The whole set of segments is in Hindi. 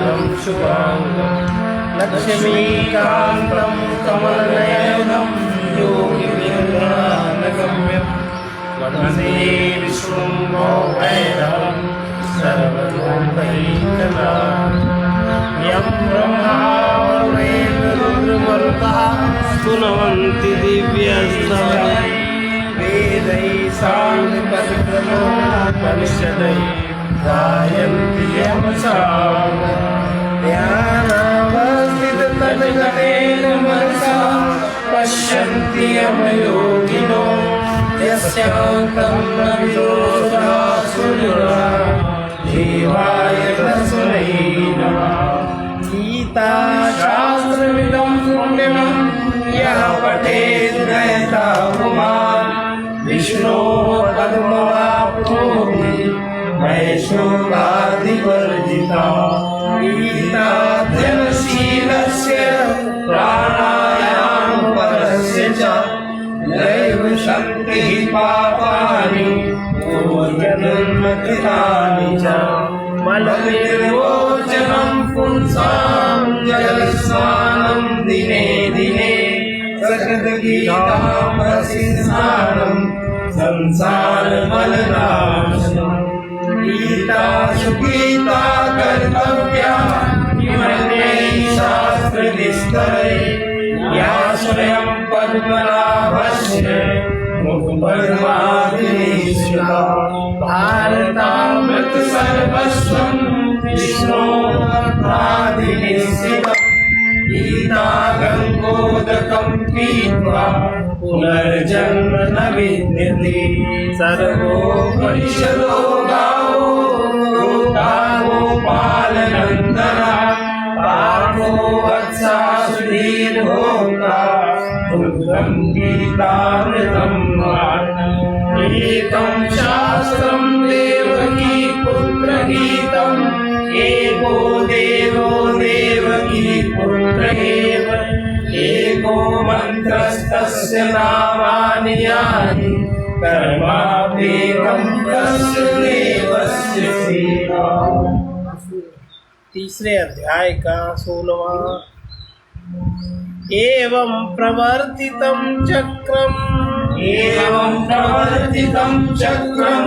वरदं शुभांगं लक्ष्मीकान्तं कमलनयनं योगिनिर्वाणगम्यं वन्दे विष्णुं भवभयहरं सर्वलोकैकनाथं यं ब्रह्मा वरुणेन्द्ररुद्रमरुतः स्तुवन्ति दिव्यस्तवैः वेदैः साङ्गपदक्रमोपनिषदैः गायन्ति यं सामगानं ध्यानावस्थिततद्गतेन मनसा पश्यन्ति यं योगिनो यस्यान्तं न विदुषासुराः देवाय तस्मै नमः। गीताशास्त्रमिदं पुण्यं यः पठेत् नयता पुमान् विष्णोः पद्मवाप्नोति वैष्णवादिवर्जिता। गीताध्ययनशीलस्य प्राणायामपरस्य च नैव सन्ति हि पापानि पूर्वजन्मकृतानि च। मलनिर्मोचनं पुंसां जलस्नानं दिने दिने सकलगीतामृतस्नानं संसारमलनाशनम्। गीता सुगीता कर्तव्या किमन्यैः शास्त्रविस्तरैः या स्वयं पद्मनाभस्य मुखपद्मादिनिश्चिता। भारतामृत सर्वस्वं विष्णोर्भक्तादिनिश्चितम्। गीता गङ्गोदकं पीत्वा पुनर्जन्म न विद्यते। सर्वोपनिषदो गावो गोपालनन्दनः पार्थो वत्सा सुधीर्भोक्ता दुग्धं गीतामृतं एकं शास्त्रं देवकी पुत्रगीतम् एको देवो देवकी पुत्र एव एको मन्त्रस्तस्य नामानि यानि कर्माप्येकं तस्य देवस्य सेवा। तीसरे अध्याय का 16वां। एवं प्रवर्तितं चक्रं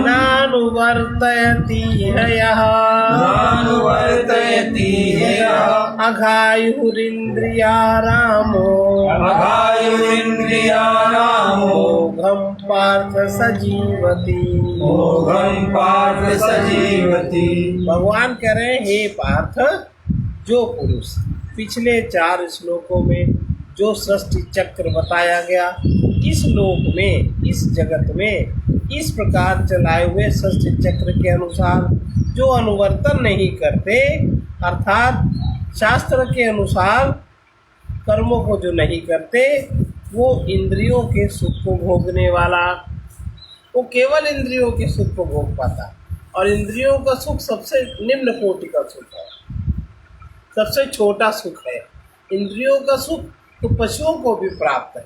नानुवर्तयति यः अघायुरिन्द्रियारामो मोघं पार्थ सजीवति। भगवान कह रहे हैं, हे पार्थ, जो पुरुष पिछले 4 श्लोकों में जो सृष्टि चक्र बताया गया, इस लोक में, इस जगत में इस प्रकार चलाए हुए सृष्टि चक्र के अनुसार जो अनुवर्तन नहीं करते, अर्थात शास्त्र के अनुसार कर्मों को जो नहीं करते, वो इंद्रियों के सुख को भोगने वाला, वो केवल इंद्रियों के सुख को भोग पाता। और इंद्रियों का सुख सबसे निम्न कोटि का सुख है, सबसे छोटा सुख है। इंद्रियों का सुख तो पशुओं को भी प्राप्त है,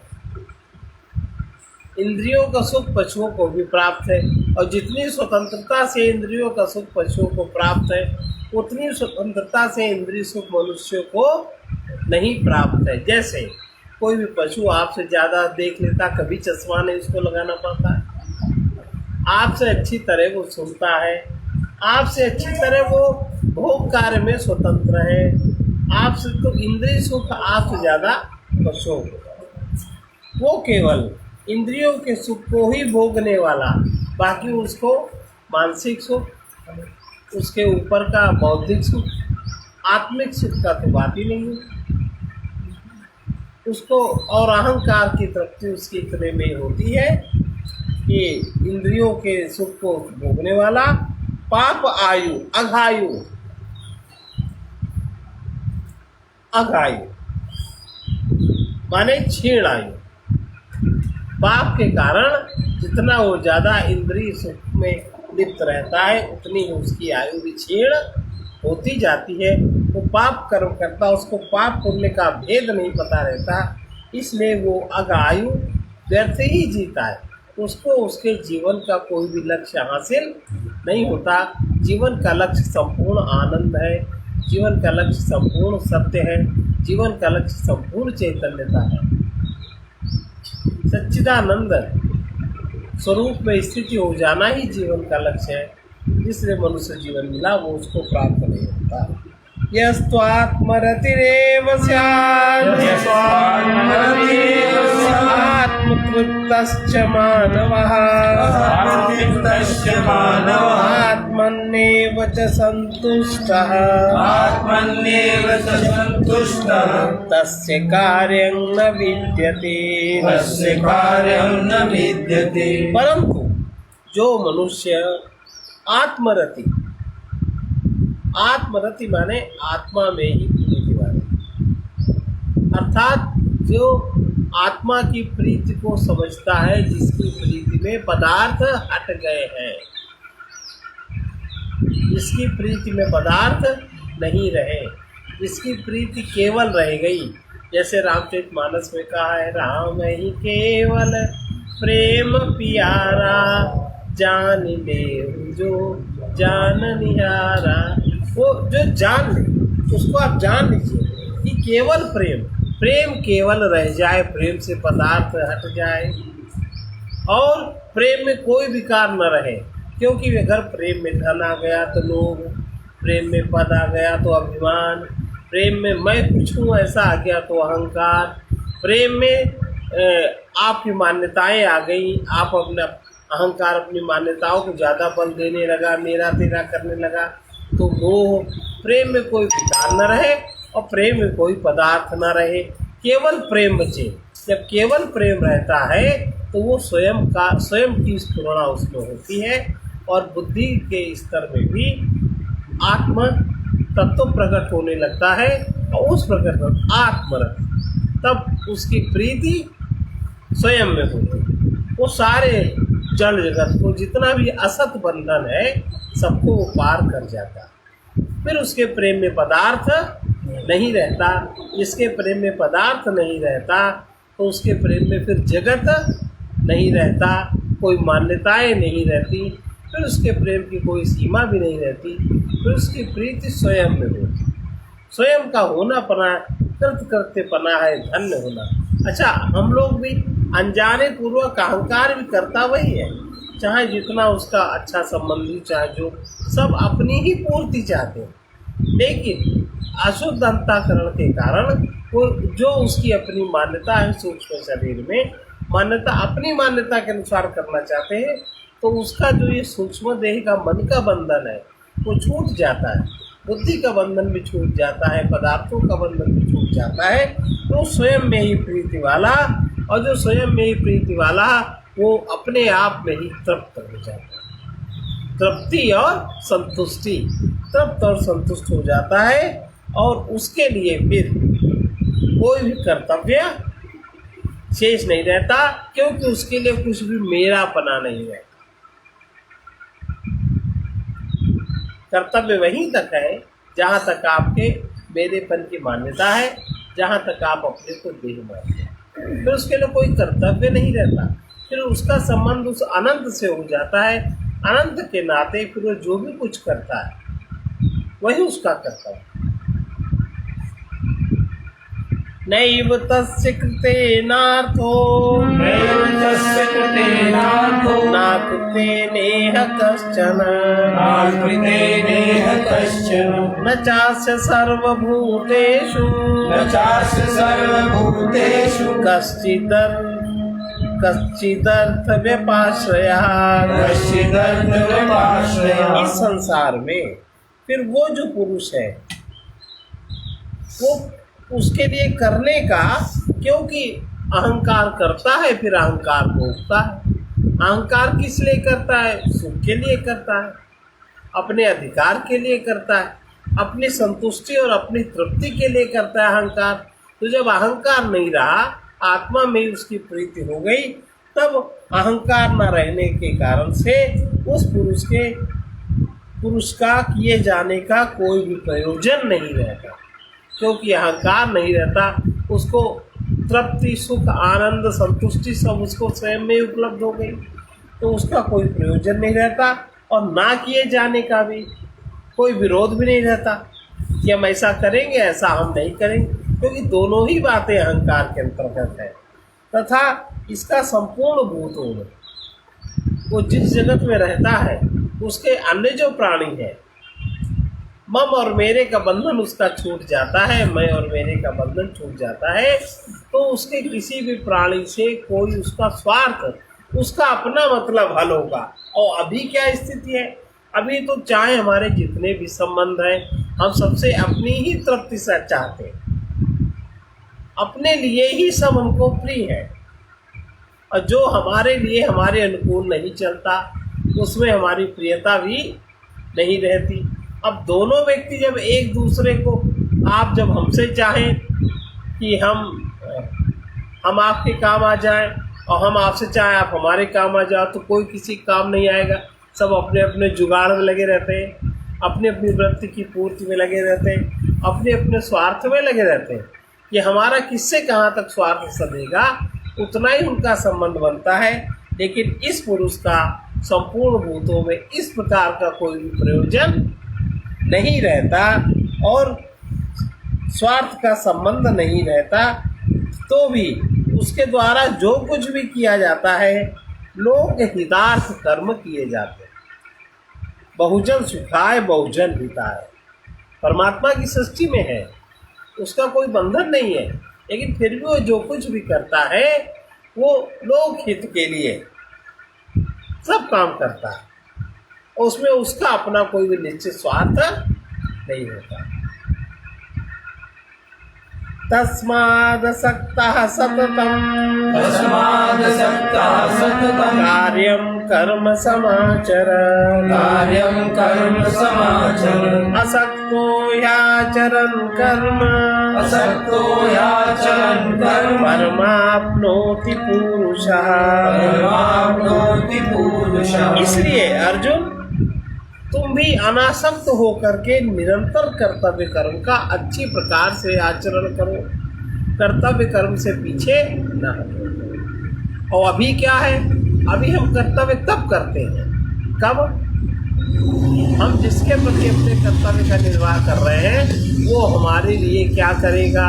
इंद्रियों का सुख पशुओं को भी प्राप्त है। और जितनी स्वतंत्रता से इंद्रियों का सुख पशुओं को प्राप्त है, उतनी स्वतंत्रता से इंद्रिय सुख मनुष्यों को नहीं प्राप्त है। जैसे कोई भी पशु आपसे ज़्यादा देख लेता, कभी चश्मा नहीं उसको लगाना पड़ता है, आपसे अच्छी तरह वो सुनता है, आपसे अच्छी तरह वो भोग कार्य में स्वतंत्र है। आपसे तो इंद्रिय सुख आपसे ज़्यादा पशुओं को, वो केवल इंद्रियों के सुख को ही भोगने वाला, बाकी उसको मानसिक सुख, उसके ऊपर का बौद्धिक सुख, आत्मिक सुख का तो बात ही नहीं है उसको। और अहंकार की तृप्ति उसकी इतने में होती है कि इंद्रियों के सुख को भोगने वाला पाप आयु अघायु माने क्षीण आयु। पाप के कारण जितना वो ज़्यादा इंद्रिय सुख में लिप्त रहता है, उतनी ही उसकी आयु भी क्षीण होती जाती है। वो पाप कर्म करता, उसको पाप पुण्य का भेद नहीं पता रहता, इसलिए वो अघायु व्यर्थ ही जीता है। उसको उसके जीवन का कोई भी लक्ष्य हासिल नहीं होता। जीवन का लक्ष्य संपूर्ण आनंद है, जीवन का लक्ष्य संपूर्ण सत्य है, जीवन का लक्ष्य संपूर्ण चैतन्यता है। सच्चिदानंद स्वरूप में स्थिति हो जाना ही जीवन का लक्ष्य है। जिसने मनुष्य जीवन मिला वो उसको प्राप्त नहीं होता। यस्त्वात्मरतिरेव स्यात् आत्मतृप्तश्च मानवः आत्मन्येव च सन्तुष्टः तस्य कार्यं न विद्यते। परंतु जो मनुष्य आत्मरति माने आत्मा में ही प्रीति वाले, अर्थात जो आत्मा की प्रीति को समझता है, जिसकी प्रीति में पदार्थ हट गए हैं, जिसकी प्रीति में पदार्थ नहीं रहे, जिसकी प्रीति केवल रह गई। जैसे रामचरितमानस में कहा है, राम ही केवल प्रेम पियारा जान ले जो जान निहारा। वो जो जान ले उसको आप जान लीजिए कि केवल प्रेम केवल रह जाए, प्रेम से पदार्थ हट जाए और प्रेम में कोई विकार न रहे। क्योंकि अगर प्रेम में धन आ गया तो लोभ, प्रेम में पद आ गया तो अभिमान, प्रेम में मैं कुछ हूँ ऐसा आ गया तो अहंकार, प्रेम में आपकी मान्यताएं आ गई, आप अपना अहंकार अपनी मान्यताओं को ज़्यादा बल देने लगा, मेरा तेरा करने लगा तो मोह। प्रेम में कोई विकार न रहे और प्रेम में कोई पदार्थ न रहे, केवल प्रेम बचे। जब केवल प्रेम रहता है तो वो स्वयं की स्फुरणा उसमें होती है और बुद्धि के स्तर में भी आत्म तत्व प्रकट होने लगता है और उस प्रकट आत्मरत, तब उसकी प्रीति स्वयं में होती। वो सारे जड़ जगत को जितना भी असत बंधन है सबको वो पार कर जाता। फिर उसके प्रेम में पदार्थ नहीं रहता। जिसके प्रेम में पदार्थ नहीं रहता तो उसके प्रेम में फिर जगत नहीं रहता, कोई मान्यताएं नहीं रहती, फिर उसके प्रेम की कोई सीमा भी नहीं रहती। फिर उसकी प्रीति स्वयं में होती। स्वयं का होना पना कृत्य पना है धन्य होना। अच्छा, हम लोग भी अनजाने पूर्वक अहंकार भी करता वही है, चाहे जितना उसका अच्छा संबंधी चाहे जो, सब अपनी ही पूर्ति चाहते हैं। लेकिन अशुद्ध अंतःकरण के कारण वो जो उसकी अपनी मान्यता है सूक्ष्म शरीर में, मान्यता अपनी मान्यता के अनुसार करना चाहते हैं, तो उसका जो ये सूक्ष्म देह का मन का बंधन है वो छूट जाता है, बुद्धि का बंधन भी छूट जाता है, पदार्थों का बंधन भी छूट जाता है। तो स्वयं में ही प्रीति वाला, और जो स्वयं में ही प्रीति वाला वो अपने आप में ही तृप्त हो जाता है। तृप्ति और संतुष्टि, तृप्त और संतुष्ट हो जाता है और उसके लिए फिर कोई भी कर्तव्य शेष नहीं रहता, क्योंकि उसके लिए कुछ भी मेरापना नहीं है। कर्तव्य वहीं तक है जहाँ तक आपके मेरेपन की मान्यता है, जहाँ तक आप अपने को देह मानते हैं। फिर उसके लिए कोई कर्तव्य नहीं रहता, फिर उसका संबंध उस अनंत से हो जाता है। अनंत के नाते फिर वो जो भी कुछ करता है वही उसका कर्तव्य। नैव तस्य कृतेनार्थो नाकृते नेह कश्चन न चास्य सर्वभूतेषु कश्चिदर्थ व्यपाश्रयः। इस संसार में फिर वो जो पुरुष है वो उसके लिए करने का, क्योंकि अहंकार करता है फिर अहंकार भोगता है। अहंकार किस लिए करता है? सुख के लिए करता है, अपने अधिकार के लिए करता है, अपनी संतुष्टि और अपनी तृप्ति के लिए करता है अहंकार। तो जब अहंकार नहीं रहा, आत्मा में उसकी प्रीति हो गई, तब अहंकार न रहने के कारण से उस पुरुष का किए जाने का कोई भी प्रयोजन नहीं रहता। क्योंकि अहंकार नहीं रहता, उसको तृप्ति, सुख, आनंद, संतुष्टि सब उसको स्वयं में उपलब्ध हो गई, तो उसका कोई प्रयोजन नहीं रहता और ना किए जाने का भी कोई विरोध भी नहीं रहता। कि हम ऐसा करेंगे, ऐसा हम नहीं करेंगे, क्योंकि दोनों ही बातें अहंकार के अंतर्गत है। तथा इसका संपूर्ण भूतों में वो जिस जगत में रहता है उसके अन्य जो प्राणी है, मम और मेरे का बंधन उसका छूट जाता है, मैं और मेरे का बंधन छूट जाता है, तो उसके किसी भी प्राणी से कोई उसका स्वार्थ, उसका अपना मतलब हल होगा। और अभी क्या स्थिति है, अभी तो चाहे हमारे जितने भी संबंध हैं, हम सबसे अपनी ही तृप्ति से चाहते हैं, अपने लिए ही सब हमको प्रिय है, और जो हमारे लिए हमारे अनुकूल नहीं चलता उसमें हमारी प्रियता भी नहीं रहती। अब दोनों व्यक्ति जब एक दूसरे को, आप जब हमसे चाहें कि हम आपके काम आ जाएं और हम आपसे चाहें आप हमारे काम आ जाओ, तो कोई किसी काम नहीं आएगा। सब अपने अपने जुगाड़ में लगे रहते हैं, अपनी अपनी वृत्ति की पूर्ति में लगे रहते हैं, अपने अपने स्वार्थ में लगे रहते हैं कि हमारा किससे कहाँ तक स्वार्थ सधेगा, उतना ही उनका संबंध बनता है। लेकिन इस पुरुष का संपूर्ण भूतों में इस प्रकार का कोई भी प्रयोजन नहीं रहता और स्वार्थ का संबंध नहीं रहता, तो भी उसके द्वारा जो कुछ भी किया जाता है लोक हितार्थ कर्म किए जाते हैं। बहुजन सुखाय बहुजन हिताय परमात्मा की सृष्टि में है, उसका कोई बंधन नहीं है, लेकिन फिर भी वो जो कुछ भी करता है वो लोक हित के लिए सब काम करता है, और उसमें उसका अपना कोई भी निश्चित स्वार्थ नहीं होता। तस्मादसक्तः सततं कार्यं कर्म समाचर असक्तो ह्याचरन् कर्म परमाप्नोति पुरुषः। इसलिए अर्जुन, तुम भी अनासक्त होकर के निरंतर कर्तव्य कर्म का अच्छी प्रकार से आचरण करो, कर्तव्य कर्म से पीछे न हटो। और अभी क्या है, अभी हम कर्तव्य तब करते हैं कब, हम जिसके प्रति अपने कर्तव्य का निर्वाह कर रहे हैं वो हमारे लिए क्या करेगा।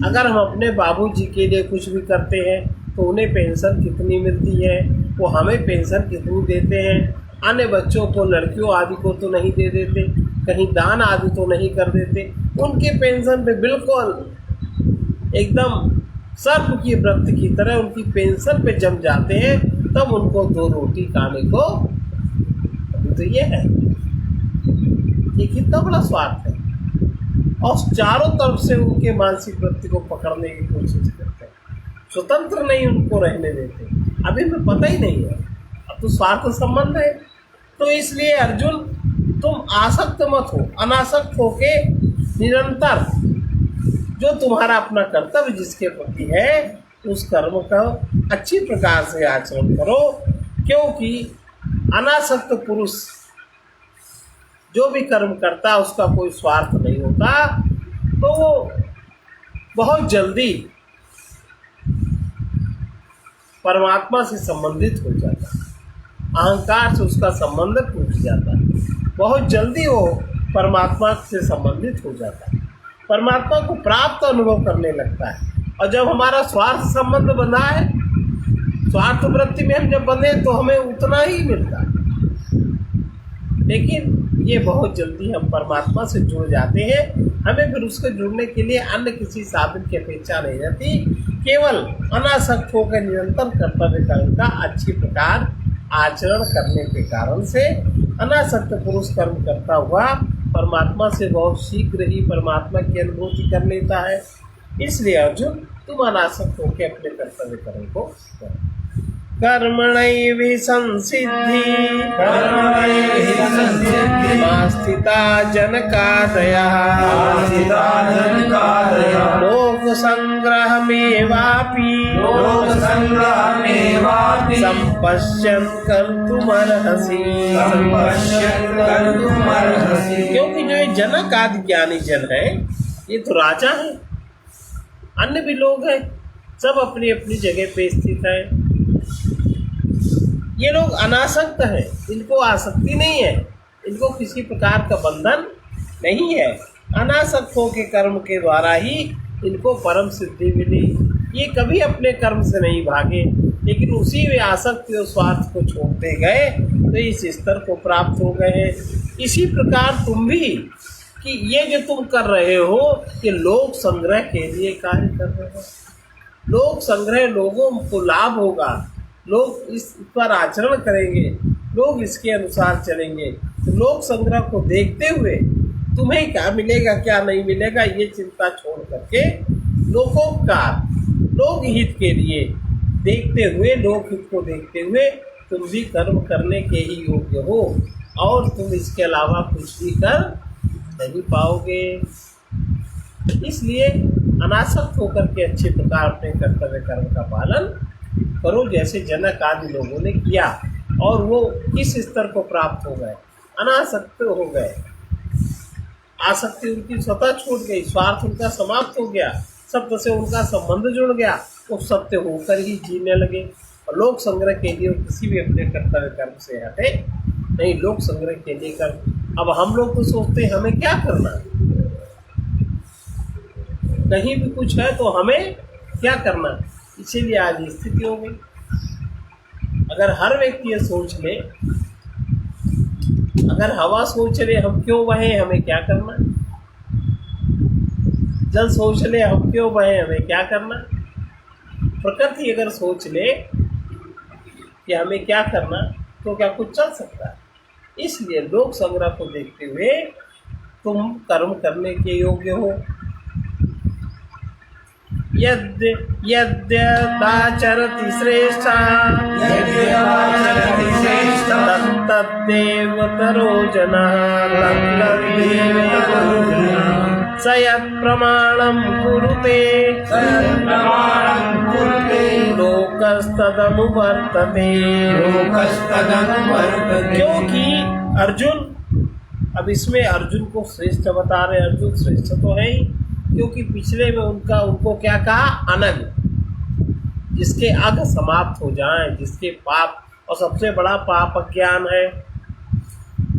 अगर हम अपने बाबूजी के लिए कुछ भी करते हैं तो उन्हें पेंशन कितनी मिलती है, वो हमें पेंशन कितनी देते हैं, अन्य बच्चों को, लड़कियों आदि को तो नहीं दे देते, कहीं दान आदि तो नहीं कर देते, उनके पेंशन पे बिल्कुल एकदम सर्प की व्रत की तरह उनकी पेंशन पे जम जाते हैं, तब उनको दो रोटी खाने को। तो ये है, ये कितना बड़ा स्वार्थ है, और चारों तरफ से उनके मानसिक वृत्ति को पकड़ने की कोशिश करते हैं, स्वतंत्र नहीं उनको रहने देते। अभी हमें पता ही नहीं है, अब तो स्वार्थ संबंध है। तो इसलिए अर्जुन, तुम आसक्त मत हो, अनासक्त होके निरंतर जो तुम्हारा अपना कर्तव्य जिसके प्रति है उस कर्म का अच्छी प्रकार से आचरण करो, क्योंकि अनासक्त पुरुष जो भी कर्म करता है उसका कोई स्वार्थ नहीं होता, तो वो बहुत जल्दी परमात्मा से संबंधित हो जाता है, अहंकार से उसका संबंध टूट जाता है, बहुत जल्दी वो परमात्मा से संबंधित हो जाता है, परमात्मा को प्राप्त अनुभव करने लगता है। और जब हमारा स्वार्थ संबंध बंधा है, स्वार्थ वृत्ति में हम जब बंधे तो हमें उतना ही मिलता है, लेकिन ये बहुत जल्दी हम परमात्मा से जुड़ जाते हैं। हमें फिर उसके जुड़ने के लिए अन्य किसी साधन की अपेक्षा नहीं रहती, केवल अनासक्त होकर निरंतर कर्तव्य कर्म का अच्छी प्रकार आचरण करने के कारण से अनासक्त पुरुष कर्म करता हुआ परमात्मा से बहुत शीघ्र ही परमात्मा की अनुभूति कर लेता है। इसलिए अर्जुन, तुम अनासक्त होकर अपने कर्तव्य कर्म को करो। कर्मणैव संसिद्धि स्थिता जनकादयः लोक संग्रहमेवापि संपश्यन् कर्तुमर्हसि। क्योंकि जो ये जनक आदि ज्ञानी जन है, ये तो राजा है, अन्य भी लोग हैं, सब अपनी अपनी जगह पे स्थित है। ये लोग अनासक्त हैं, इनको आसक्ति नहीं है, इनको किसी प्रकार का बंधन नहीं है। अनासक्तों के कर्म के द्वारा ही इनको परम सिद्धि मिली। ये कभी अपने कर्म से नहीं भागे, लेकिन उसी में आसक्ति और स्वार्थ को छोड़ते गए तो इस स्तर को प्राप्त हो गए हैं। इसी प्रकार तुम भी, कि ये जो तुम कर रहे हो ये लोक संग्रह के लिए कार्य कर रहे हो। लोक संग्रह, लोगों को लाभ होगा, लोग इस पर आचरण करेंगे, लोग इसके अनुसार चलेंगे। तो लोक संग्रह को देखते हुए तुम्हें क्या मिलेगा क्या नहीं मिलेगा ये चिंता छोड़ करके लोकोपकार, लोक हित के लिए देखते हुए, लोक हित को देखते हुए तुम भी कर्म करने के ही योग्य हो, और तुम इसके अलावा कुछ भी कर नहीं पाओगे। इसलिए अनासक्त होकर के अच्छे प्रकार अपने कर्तव्य कर्म का पालन करो, जैसे जनक आदि लोगों ने किया, और वो किस स्तर को प्राप्त हो गए, अनासक्त हो गए। आसक्ति उनकी स्वतः छूट गई, स्वार्थ उनका समाप्त हो गया, सत्य से उनका संबंध जुड़ गया, वो सत्य होकर ही जीने लगे। और लोक संग्रह के लिए किसी भी अपने कर्तव्य कर्म से हटे नहीं, लोक संग्रह के लिए कर। अब हम लोग तो सोचते हैं हमें क्या करना, कहीं भी कुछ है तो हमें क्या करना, इसीलिए आज ये स्थिति हो गई। अगर हर व्यक्ति ये सोच ले, अगर हवा सोच ले हम क्यों बहे, हमें क्या करना, जल सोच ले हम क्यों बहे, हमें क्या करना, प्रकृति अगर सोच ले कि हमें क्या करना, तो क्या कुछ चल सकता है। इसलिए लोक संग्रह को देखते हुए तुम कर्म करने के योग्य हो। यद्यदाचरति श्रेष्ठा तत्तदेवतरो जनः स यत्प्रमाणं कुरुते लोकस्तदनुवर्तते। क्योंकि अर्जुन, अब इसमें अर्जुन को श्रेष्ठ बता रहे। अर्जुन श्रेष्ठ तो है ही, क्योंकि पिछले में उनको क्या कहा, अनग, जिसके अग समाप्त हो जाएं, जिसके पाप, और सबसे बड़ा पाप अज्ञान है।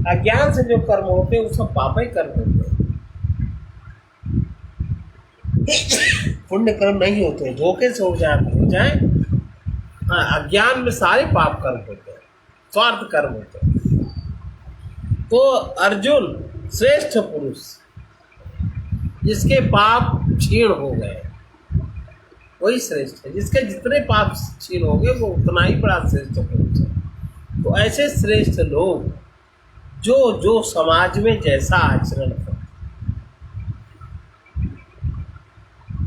अज्ञान से जो कर्म होते हैं वो सब पाप ही कर्म होते हैं, पुण्य कर्म नहीं होते। धोखे से हो जाए अज्ञान में सारे पाप कर्म होते हैं, स्वार्थ कर्म होते हैं। तो अर्जुन श्रेष्ठ पुरुष, जिसके पाप क्षीण हो गए, वही श्रेष्ठ है। जिसके जितने पाप क्षीण हो गए वो उतना ही बड़ा श्रेष्ठ पुरुष है। तो ऐसे श्रेष्ठ लोग जो समाज में जैसा आचरण करते,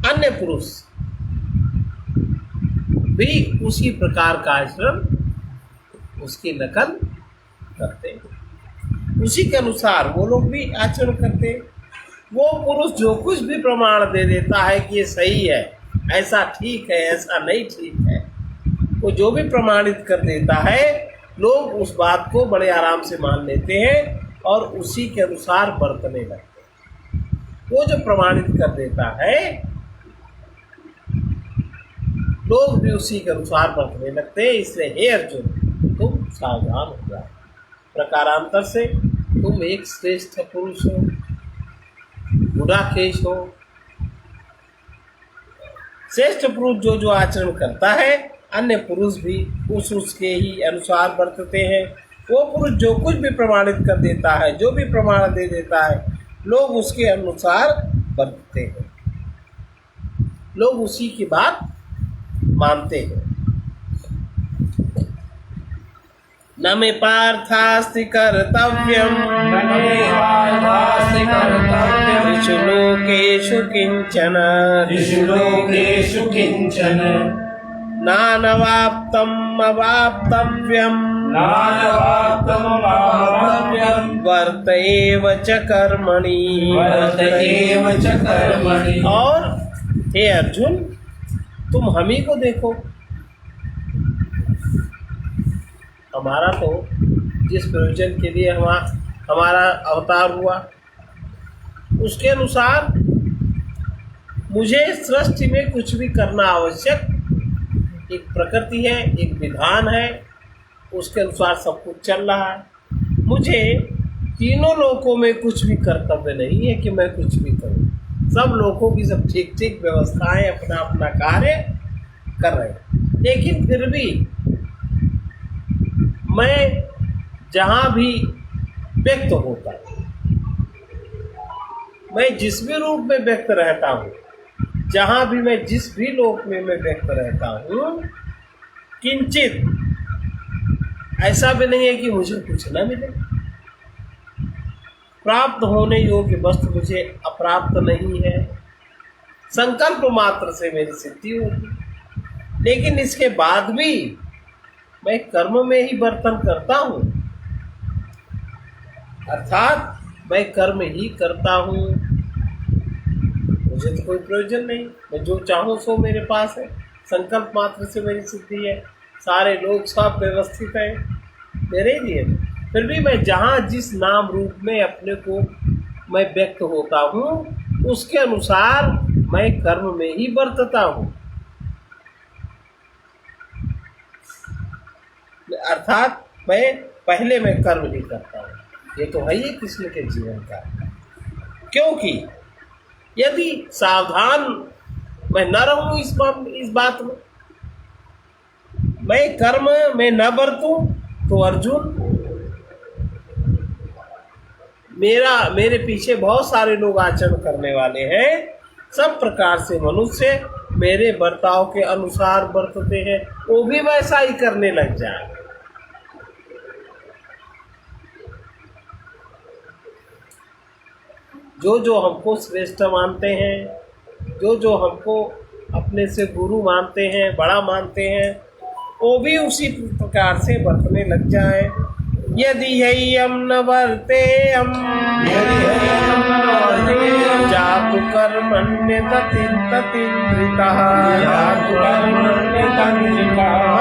अन्य पुरुष भी उसी प्रकार का आचरण, उसकी नकल करते, उसी के अनुसार वो लोग भी आचरण करते। वो पुरुष जो कुछ भी प्रमाण दे देता है कि ये सही है, ऐसा ठीक है, ऐसा नहीं ठीक है, वो जो भी प्रमाणित कर देता है, लोग उस बात को बड़े आराम से मान लेते हैं और उसी के अनुसार बरतने लगते हैं। वो जो प्रमाणित कर देता है, लोग भी उसी के अनुसार बरतने लगते हैं। इसलिए हे अर्जुन, तुम सावधान हो जाओ। प्रकारांतर से तुम एक श्रेष्ठ पुरुष हो, गुडाकेश हो। श्रेष्ठ पुरुष जो आचरण करता है, अन्य पुरुष भी उसके ही अनुसार बरतते हैं। वो पुरुष जो कुछ भी प्रमाणित कर देता है, जो भी प्रमाण दे देता है, लोग उसके अनुसार बरतते हैं, लोग उसी की बात मानते हैं। न मे पार्थास्ति कर्तव्यम् त्रिषु लोकेषु किंचन नानवाप्तम् अवाप्तव्यम् वर्त एव च कर्मणि। और हे अर्जुन, तुम हम ही को देखो। हमारा तो जिस प्रयोजन के लिए हमारा अवतार हुआ, उसके अनुसार मुझे सृष्टि में कुछ भी करना आवश्यक, एक प्रकृति है, एक विधान है, उसके अनुसार सब कुछ चल रहा है। मुझे तीनों लोकों में कुछ भी कर्तव्य नहीं है कि मैं कुछ भी करूं। सब लोगों की सब ठीक ठीक व्यवस्थाएं अपना अपना कार्य कर रहे हैं, लेकिन फिर भी मैं जहां भी व्यक्त होता हूं, मैं जिस भी रूप में व्यक्त रहता हूं, जहां भी मैं जिस भी लोक में मैं व्यक्त रहता हूं, किंचित ऐसा भी नहीं है कि मुझे कुछ न मिले। प्राप्त होने योग्य वस्तु मुझे अप्राप्त नहीं है। संकल्प मात्र से मेरी सिद्धि होगी, लेकिन इसके बाद भी मैं कर्म में ही बर्तन करता हूं, अर्थात मैं कर्म ही करता हूं। मुझे तो कोई प्रयोजन नहीं, मैं जो चाहूं सो मेरे पास है। संकल्प मात्र से मेरी सिद्धि है, सारे लोग सब व्यवस्थित है मेरे लिए। फिर भी मैं जहाँ जिस नाम रूप में अपने को मैं व्यक्त होता हूँ, उसके अनुसार मैं कर्म में ही बरतता हूँ। अर्थात पहले मैं कर्म ही करता हूँ। ये तो है ही कृष्ण के जीवन का। क्योंकि यदि सावधान मैं न रहूं इस बात में, मैं कर्म में न बरतूं, तो अर्जुन मेरे पीछे बहुत सारे लोग आचरण करने वाले हैं। सब प्रकार से मनुष्य मेरे बर्ताव के अनुसार बरतते हैं, वो भी वैसा ही करने लग जाए। जो हमको श्रेष्ठ मानते हैं, जो हमको अपने से गुरु मानते हैं, बड़ा मानते हैं, वो भी उसी प्रकार से बरतने लग जाए। यदि ह्ययम् न वर्तेयम् जातु कर्मण्यततिन्द्रितः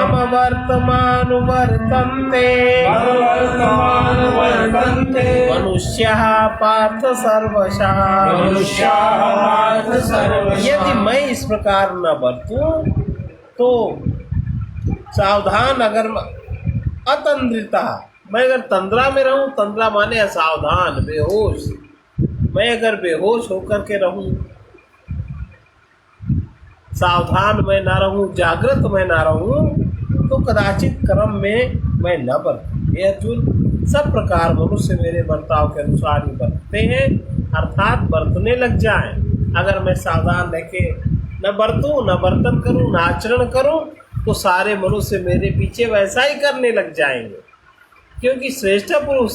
मम वर्तमानुवर्तन्ते मनुष्याः पार्थ सर्वशः। यदि मैं इस प्रकार न बरतूं तो सावधान, अगर अतंद्रिता, मैं अगर तंद्रा में रहूं, तंद्रा माने असावधान, बेहोश, मैं अगर बेहोश होकर के रहूं, सावधान मैं ना रहूं, जागृत मैं ना रहूं, तो कदाचित कर्म में मैं न बरतूं। हे अर्जुन, सब प्रकार मनुष्य मेरे बर्ताव के अनुसार ही बरतते हैं, अर्थात बरतने लग जाएं। अगर मैं सावधान रह के न बरतूं, न बर्तन करूं, न आचरण करूं, तो सारे मनुष्य मेरे पीछे वैसा ही करने लग जाएंगे। क्योंकि श्रेष्ठ पुरुष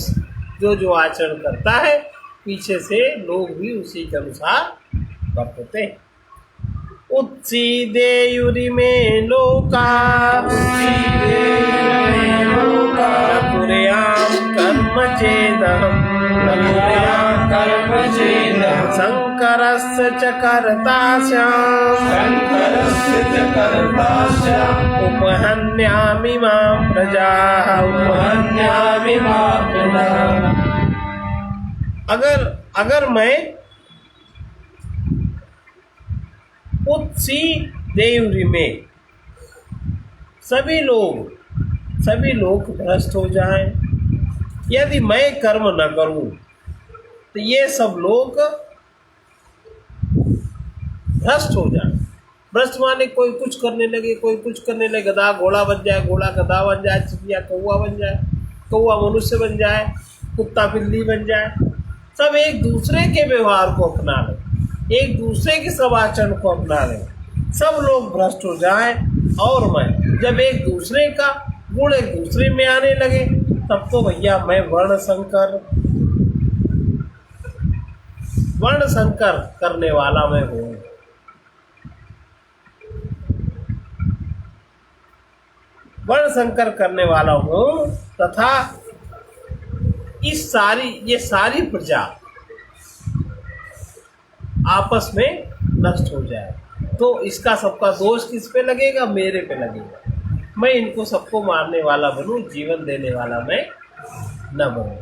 जो आचरण करता है, पीछे से लोग भी उसी के अनुसार बरतते हैं। उत्सीदेयुरिमे लोका कुर्यां कर्म चेदहम् शंकरस्य च कर्तास्याम् उपहन्यामि मां प्रजाः। अगर मैं उत्सीदेयुरि में सभी लोग भ्रष्ट हो जाएं, यदि मैं कर्म न करूं तो ये सब लोग भ्रष्ट हो जाए। भ्रष्ट माने कोई कुछ करने लगे, कोई कुछ करने लगे, गधा घोड़ा बन जाए, घोड़ा गधा बन जाए, चिड़िया कौवा बन जाए, कौवा मनुष्य बन जाए, कुत्ता बिल्ली बन जाए। सब एक दूसरे के व्यवहार को अपना लें, एक दूसरे के सब आचरण को अपना लें, सब लोग भ्रष्ट हो जाए। और मैं जब एक दूसरे का गुण एक दूसरे में आने लगे, तब तो भैया मैं वर्ण संकर करने वाला मैं हूँ। वर्ण संकर करने वाला हूँ, तथा ये सारी प्रजा आपस में नष्ट हो जाए, तो इसका सबका दोष किस पे लगेगा? मेरे पे लगेगा। मैं इनको सबको मारने वाला बनूं, जीवन देने वाला मैं न बनूं।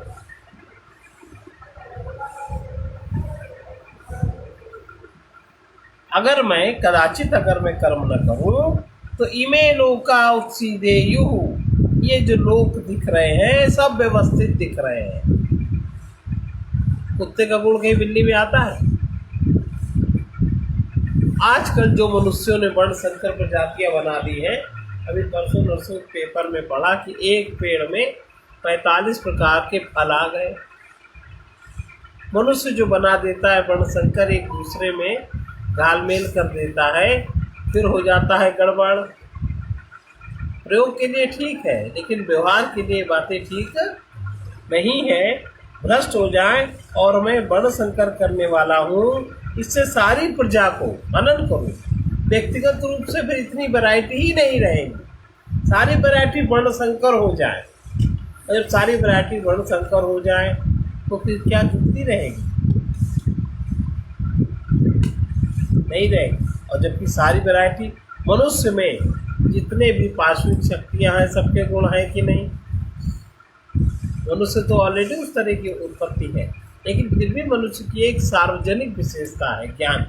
अगर मैं कर्म न करूं तो इमे लोका उत्सीदेयुः, ये जो लोक दिख रहे हैं सब व्यवस्थित दिख रहे हैं, कुत्ते का गुण कहीं बिल्ली में आता है? आजकल जो मनुष्यों ने वर्ण संकर प्रजातियां बना दी है, अभी परसों नरसों पेपर में पढ़ा कि एक पेड़ में 45 प्रकार के फल आ गए। मनुष्य जो बना देता है वर्ण संकर, एक दूसरे में घालमेल कर देता है, फिर हो जाता है गड़बड़। प्रयोग के लिए ठीक है, लेकिन व्यवहार के लिए बातें ठीक नहीं है। भ्रष्ट हो जाए और मैं वर्ण संकर करने वाला हूँ, इससे सारी प्रजा को मनन करूँ। व्यक्तिगत रूप से फिर इतनी वैरायटी ही नहीं रहेगी, सारी वैरायटी वर्ण संकर हो जाए। और जब सारी वैरायटी वर्ण संकर हो जाए तो फिर क्या जुड़ती रहेगी? नहीं रहेगी। और जबकि सारी वैरायटी, मनुष्य में जितने भी पार्श्विक शक्तियां हैं सबके गुण हैं कि नहीं? मनुष्य तो ऑलरेडी उस तरह की उत्पत्ति है, लेकिन फिर भी मनुष्य की एक सार्वजनिक विशेषता है ज्ञान,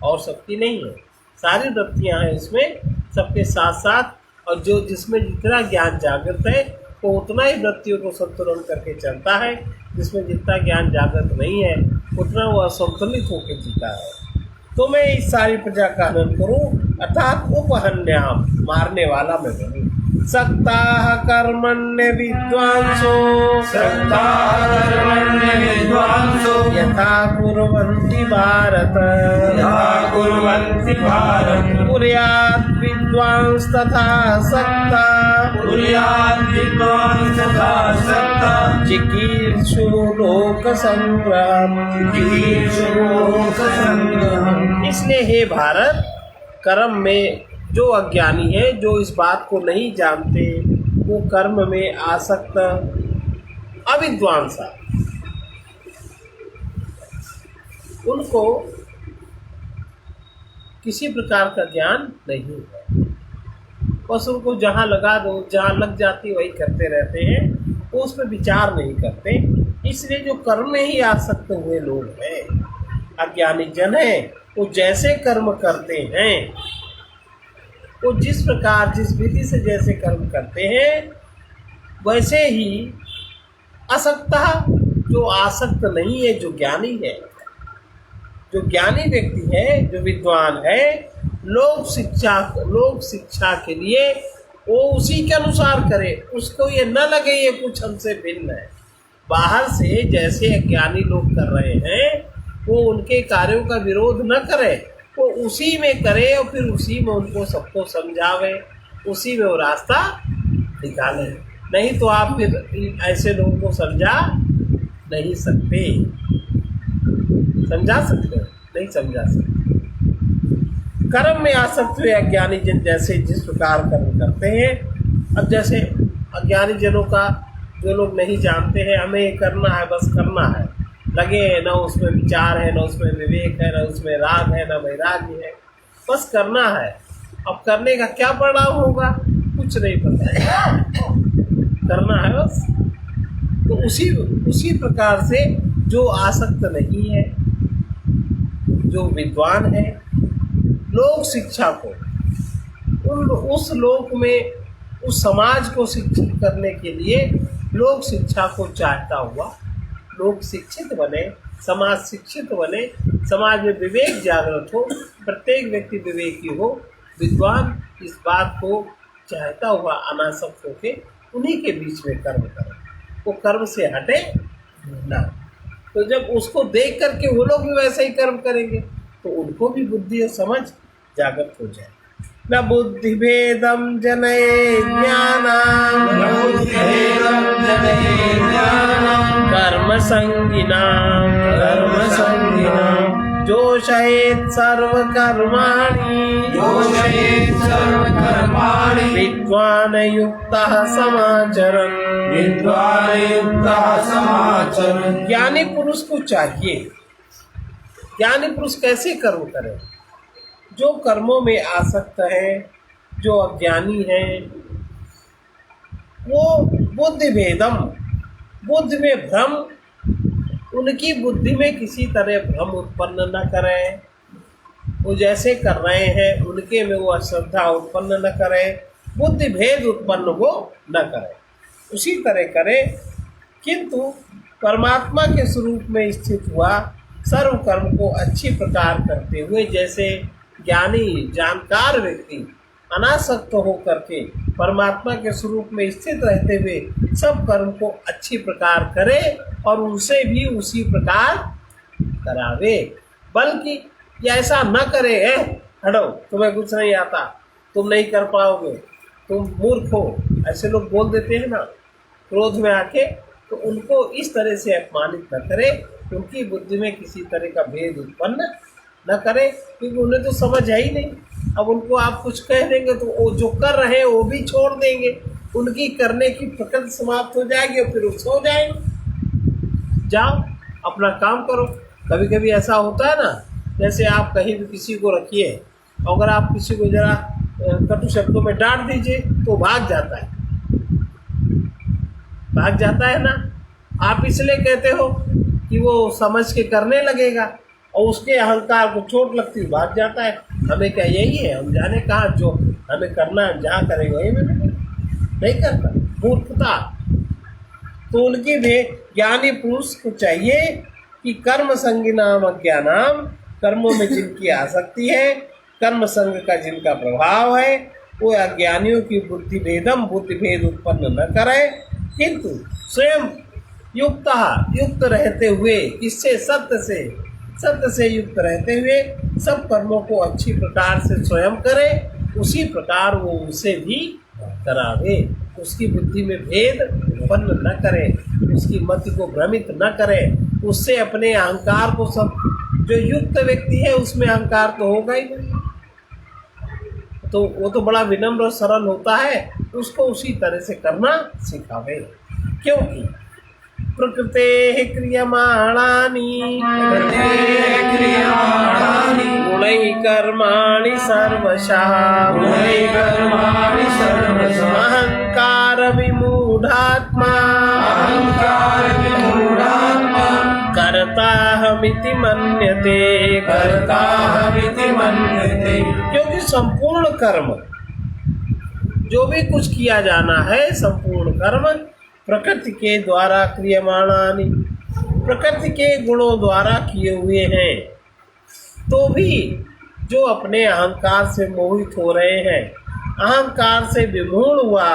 और सबकी नहीं है। सारी वृत्तियां हैं उसमें सबके साथ साथ, और जो जिसमें जितना ज्ञान जागृत है वो उतना ही वृत्तियों को संतुलन करके चलता है। जिसमें जितना ज्ञान जागृत नहीं है उतना वो असंतुलित होकर जीता है। तो मैं इस सारी प्रजा का हनन करूं, अर्थात उपहन्याम, मारने वाला मैं बनूं। सक्ता कर्मण्य विद्वांसो, यथा कुर्वन्ति भारत, कुर्यात् विद्वांस तथा सक्ता, जिगीषु लोक संग्रह। इसलिए हे भारत, कर्म में जो अज्ञानी है, जो इस बात को नहीं जानते, वो कर्म में आसक्त अविद्वान सा, उनको किसी प्रकार का ज्ञान नहीं है। बस उनको जहाँ लगा दो, जहाँ लग जाती वही करते रहते हैं, वो उस पर विचार नहीं करते। इसलिए जो कर्म में ही आसक्त हुए लोग हैं, अज्ञानी जन हैं, वो जैसे कर्म करते हैं, वो जिस प्रकार जिस विधि से जैसे कर्म करते हैं वैसे ही असक्ता, जो आसक्त नहीं है, जो ज्ञानी है, जो ज्ञानी व्यक्ति है, जो विद्वान है, लोक शिक्षा के लिए वो उसी के अनुसार करे। उसको ये न लगे ये कुछ हमसे भिन्न है। बाहर से जैसे अज्ञानी लोग कर रहे हैं वो उनके कार्यों का विरोध न करे, वो उसी में करे और फिर उसी में उनको सबको समझावे, उसी में वो रास्ता निकाले। नहीं तो आप फिर ऐसे लोगों को समझा नहीं सकते। समझा सकते हो? नहीं समझा सकते। कर्म में आसक्त हुए अज्ञानी जन जैसे जिस प्रकार कर्म करते हैं, अब जैसे अज्ञानी जनों का, जो लोग नहीं जानते हैं हमें ये करना है, बस करना है, लगे हैं, न उसमें विचार है, न उसमें विवेक है, न उसमें राग है, न वैराग्य है, बस करना है। अब करने का क्या परिणाम होगा कुछ नहीं पता है, करना है बस। तो उसी प्रकार से जो आसक्त नहीं है, जो विद्वान है, लोक शिक्षा को उस लोक में उस समाज को शिक्षित करने के लिए लोक शिक्षा को चाहता हुआ लोग शिक्षित बने, समाज शिक्षित बने, समाज में विवेक जागृत हो, प्रत्येक व्यक्ति विवेकी हो, विद्वान इस बात को चाहता हुआ अनासक्त होके उन्हीं के बीच में कर्म करे, वो कर्म से हटे ना। तो जब उसको देख करके वो लोग भी वैसे ही कर्म करेंगे तो उनको भी बुद्धि और समझ जागृत हो जाए। न बुद्धि भेदम जनये ज्ञानम, कर्म संगिनाम जोषयेत् सर्व कर्माणि विद्वान् युक्तः समाचरन्। ज्ञानी पुरुष को चाहिए, ज्ञानी पुरुष कैसे कर्म करे? जो कर्मों में आसक्त है, जो अज्ञानी है, वो बुद्धि भेदम, बुद्धि में भ्रम, उनकी बुद्धि में किसी तरह भ्रम उत्पन्न न करें। वो जैसे कर रहे हैं उनके में वो अश्रद्धा उत्पन्न न करें, बुद्धि भेद उत्पन्न वो न करें, उसी तरह करें। किंतु परमात्मा के स्वरूप में स्थित हुआ, सर्व कर्म को अच्छी प्रकार करते हुए, जैसे ज्ञानी जानकार व्यक्ति अनासक्त होकर के परमात्मा के स्वरूप में स्थित रहते हुए सब कर्म को अच्छी प्रकार करे और उनसे भी उसी प्रकार करावे। बल्कि ऐसा न करे, है हटो तुम्हें कुछ नहीं आता, तुम नहीं कर पाओगे, तुम मूर्ख हो, ऐसे लोग बोल देते हैं ना क्रोध में आके, तो उनको इस तरह से अपमानित न करे, उनकी बुद्धि में किसी तरह का भेद उत्पन्न न करे, क्योंकि उन्हें तो समझ है ही नहीं। अब उनको आप कुछ कह देंगे तो वो जो कर रहे हैं वो भी छोड़ देंगे, उनकी करने की प्रकृति समाप्त हो जाएगी और फिर वो सो जाएंगे। जाओ अपना काम करो। कभी कभी ऐसा होता है ना, जैसे आप कहीं भी किसी को रखिए, अगर आप किसी को जरा कटु शब्दों में डांट दीजिए तो भाग जाता है, भाग जाता है ना। आप इसलिए कहते हो कि वो समझ के करने लगेगा और उसके अहंकार को चोट लगती है, भाग जाता है। हमें क्या यही है, हम जाने कहाँ, जो हमें करना है जहाँ करेंगे वही में नहीं करता, मूर्खता। तो उनकी भी ज्ञानी पुरुष को चाहिए कि कर्म संगिनाम अज्ञानाम, कर्मों में जिनकी आसक्ति है, कर्म संग का जिनका प्रभाव है, वो अज्ञानियों की बुद्धि भेद उत्पन्न न करे, किंतु स्वयं युक्त रहते हुए, किससे, सत्य से युक्त रहते हुए सब कर्मों को अच्छी प्रकार से स्वयं करे, उसी प्रकार वो उसे भी करावे। उसकी बुद्धि में भेद उत्पन्न न करे, उसकी मति को भ्रमित न करे, उससे अपने अहंकार को, सब जो युक्त व्यक्ति है उसमें अहंकार तो होगा ही नहीं, तो वो तो बड़ा विनम्र और सरल होता है, उसको उसी तरह से करना सिखावे। क्योंकि प्रकृते क्रियमाणानि गुणैः कर्माणि सर्वशः अहंकार विमूढ़ात्मा कर्ताहमिति मन्यते। क्योंकि संपूर्ण कर्म, जो भी कुछ किया जाना है, संपूर्ण कर्म प्रकृति के द्वारा क्रियमाणानि, प्रकृति के गुणों द्वारा किए हुए हैं। तो भी जो अपने अहंकार से मोहित हो रहे हैं, अहंकार से विमूढ़ हुआ,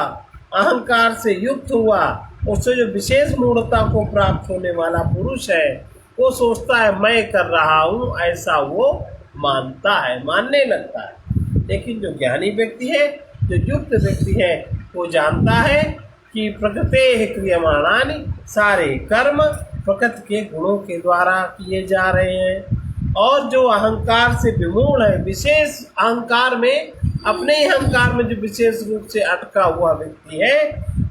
अहंकार से युक्त हुआ, उससे जो विशेष मूढ़ता को प्राप्त होने वाला पुरुष है, वो सोचता है मैं कर रहा हूँ, ऐसा वो मानता है, मानने लगता है। लेकिन जो ज्ञानी व्यक्ति है, जो युक्त व्यक्ति है, वो जानता है कि प्रकृते क्रियमाणानि, सारे कर्म प्रकृति के गुणों के द्वारा किए जा रहे हैं। और जो अहंकार से विमूढ़ है, विशेष अहंकार में, अपने ही अहंकार में जो विशेष रूप से अटका हुआ व्यक्ति है,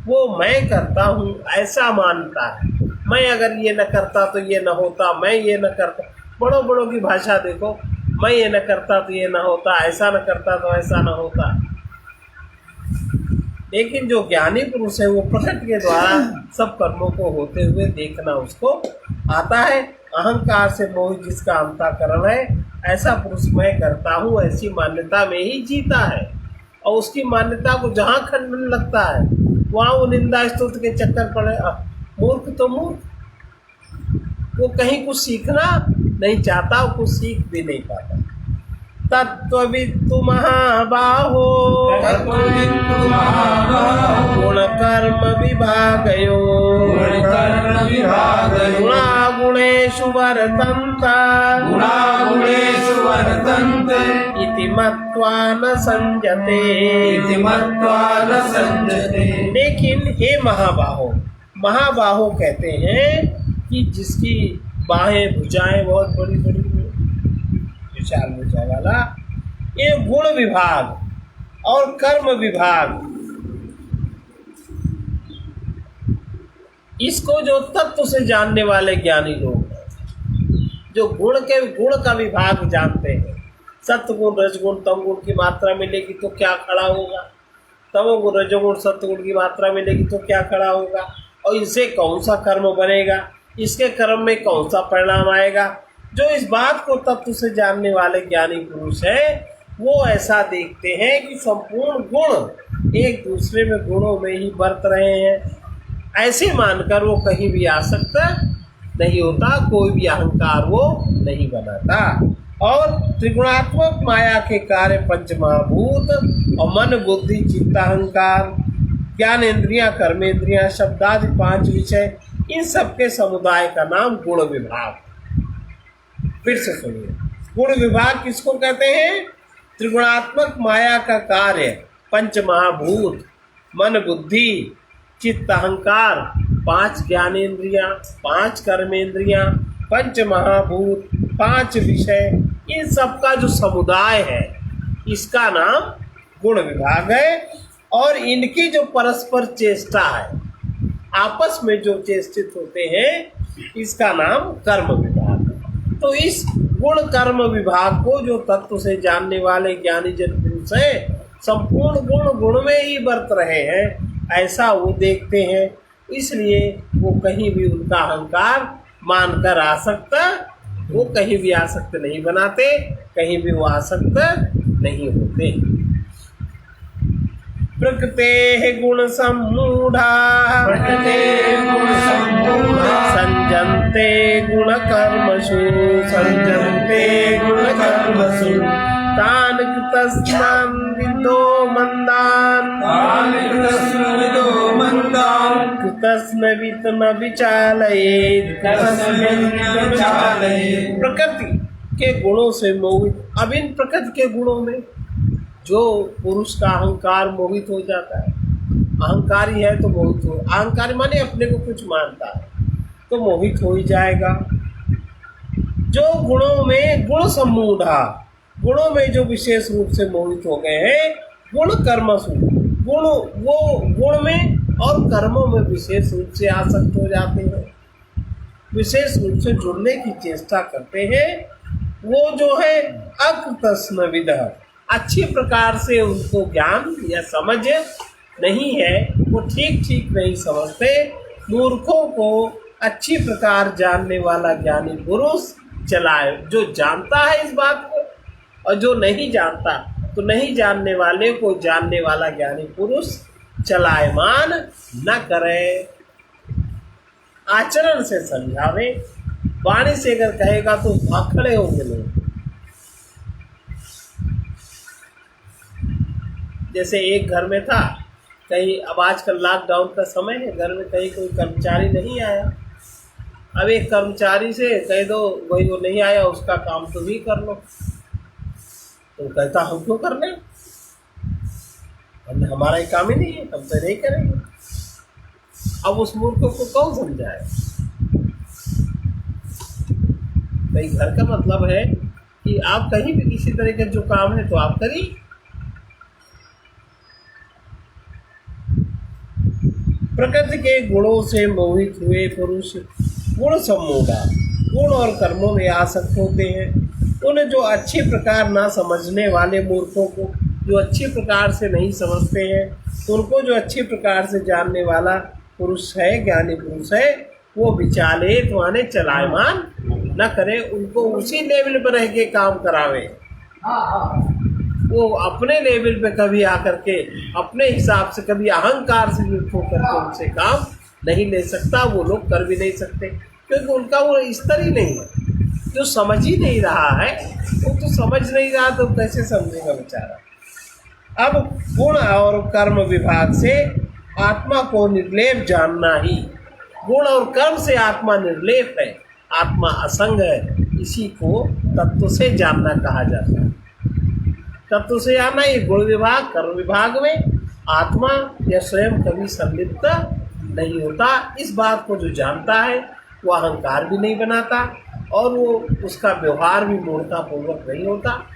वो मैं करता हूँ ऐसा मानता है। मैं अगर ये न करता तो ये न होता, मैं ये न करता, बड़ों बड़ों की भाषा देखो, मैं ये न करता तो ये न होता, ऐसा न करता तो ऐसा न होता। लेकिन जो ज्ञानी पुरुष है, वो प्रकृति के द्वारा सब कर्मों को होते हुए देखना उसको आता है। अहंकार से मोहित जिसका अंतःकरण है, ऐसा पुरुष मैं करता हूँ ऐसी मान्यता में ही जीता है। और उसकी मान्यता को जहाँ खंडन लगता है, वहाँ वो निंदा स्तुति के चक्कर पड़े। मूर्ख तो मूर्ख, वो कहीं कुछ सीखना नहीं चाहता, वो कुछ सीख भी नहीं पाता। तत्त्ववित्तु महाबाहो गुण कर्म विभागयो गुणागुणेषु वर्तन्त इति मत्वा न संजते। लेकिन हे महाबाहो, महाबाहो कहते हैं कि जिसकी बाहें भुजाएं बहुत बड़ी बड़ी, विशाल भुजा वाला, ये गुण विभाग और कर्म विभाग, इसको जो तत्व से जानने वाले ज्ञानी लोग हैं, जो गुण का विभाग जानते हैं, सत्वगुण रजगुण तमगुण की मात्रा मिलेगी तो क्या खड़ा होगा, तमोगुण रजोगुण सत्वगुण की मात्रा मिलेगी तो क्या खड़ा होगा, और इनसे कौन सा कर्म बनेगा, इसके कर्म में कौन सा परिणाम आएगा। जो इस बात को तत्व से जानने वाले ज्ञानी पुरुष हैं, वो ऐसा देखते हैं कि संपूर्ण गुण एक दूसरे में गुणों में ही बरत रहे हैं। ऐसे मानकर वो कहीं भी आसक्त नहीं होता, कोई भी अहंकार वो नहीं बनाता। और त्रिगुणात्मक माया के कार्य पंच महाभूत और मन बुद्धि चित्त अहंकार ज्ञान इंद्रियां कर्मेंद्रियां शब्दादि 5 विषय, इन सबके समुदाय का नाम गुण विभाग। फिर से सुनिए, गुण विभाग किसको कहते हैं? त्रिगुणात्मक माया का कार्य पंच महाभूत, मन बुद्धि चित्त अहंकार, 5 ज्ञानेन्द्रियां, 5 कर्मेंद्रियां, पंच महाभूत, 5 विषय, इन सब का जो समुदाय है इसका नाम गुण विभाग है। और इनकी जो परस्पर चेष्टा है, आपस में जो चेष्टित होते हैं, इसका नाम कर्म विभाग है। तो इस गुण कर्म विभाग को जो तत्व से जानने वाले ज्ञानी जन पुरुष है, संपूर्ण गुण गुण में ही बरत रहे हैं, ऐसा वो देखते हैं। इसलिए वो कहीं भी उनका अहंकार मानकर आसक्त, वो कहीं भी आसक्त नहीं बनाते, कहीं भी वो आसक्त नहीं होते। प्रकृते गुण सम्मूढ़ा संजन्ते गुण कर्मसु तान कृतस्नान विदो मंदान कृतस्नवित न विचालयेत्। प्रकृति के गुणों से मोहित। अब इन प्रकृति के गुणों में जो पुरुष का अहंकार मोहित हो जाता है, अहंकारी है तो मोहित हो, अहंकारी माने अपने को कुछ मानता है तो मोहित हो ही जाएगा। जो गुणों में गुण सम्मूढ़ा, गुणों में जो विशेष रूप से मोहित हो गए हैं, गुण कर्मसु, गुण वो गुण में और कर्मों में विशेष रूप से आसक्त हो जाते हैं, विशेष रूप से जुड़ने की चेष्टा करते हैं। वो जो है अकृतस्नविद, अच्छी प्रकार से उनको ज्ञान या समझ नहीं है, वो ठीक ठीक नहीं समझते। मूर्खों को अच्छी प्रकार जानने वाला ज्ञानी पुरुष चलाए, जो जानता है इस बात को, और जो नहीं जानता तो नहीं जानने वाले को जानने वाला ज्ञानी पुरुष चलायमान न करे। आचरण से समझावे, वाणी से अगर कहेगा तो भाखड़े होंगे लोग। जैसे एक घर में था, कहीं, अब आजकल लॉकडाउन का समय है, घर में कहीं कोई कर्मचारी नहीं आया। अब एक कर्मचारी से कह दो भाई वो नहीं आया, उसका काम तो भी कर लो, तो कहता हम क्यों कर लें, हमने हमारा ही काम ही नहीं है, हम तो नहीं करेंगे। अब उस मूर्ख को कौन समझाए? भाई घर का मतलब है कि आप कहीं भी किसी तरह का जो काम है तो आप करिए। प्रकृति के गुणों से मोहित हुए पुरुष गुण सम्मूढ़ा, गुण और कर्मों में आसक्त होते हैं। उन्हें जो अच्छी प्रकार ना समझने वाले मूर्खों को, जो अच्छी प्रकार से नहीं समझते हैं, उनको जो अच्छी प्रकार से जानने वाला पुरुष है, ज्ञानी पुरुष है, वो विचालित माने चलायमान न करे, उनको उसी लेवल पर रह के काम करावे। वो अपने लेवल पे कभी आकर के अपने हिसाब से, कभी अहंकार से युक्त होकर के उनसे काम नहीं ले सकता, वो लोग कर भी नहीं सकते, क्योंकि उनका वो स्तर ही नहीं है। जो समझ ही नहीं रहा है, वो तो समझ नहीं रहा तो कैसे समझेगा बेचारा। अब गुण और कर्म विभाग से आत्मा को निर्लेप जानना ही, गुण और कर्म से आत्मा निर्लेप है, आत्मा असंग है, इसी को तत्व से जानना कहा जाता है। तत्व से जानना, ये गुण विभाग कर्म विभाग में आत्मा या स्वयं कभी संलिप्त नहीं होता। इस बात को जो जानता है वो अहंकार भी नहीं बनाता, और वो उसका व्यवहार भी मूर्खतापूर्वक नहीं होता।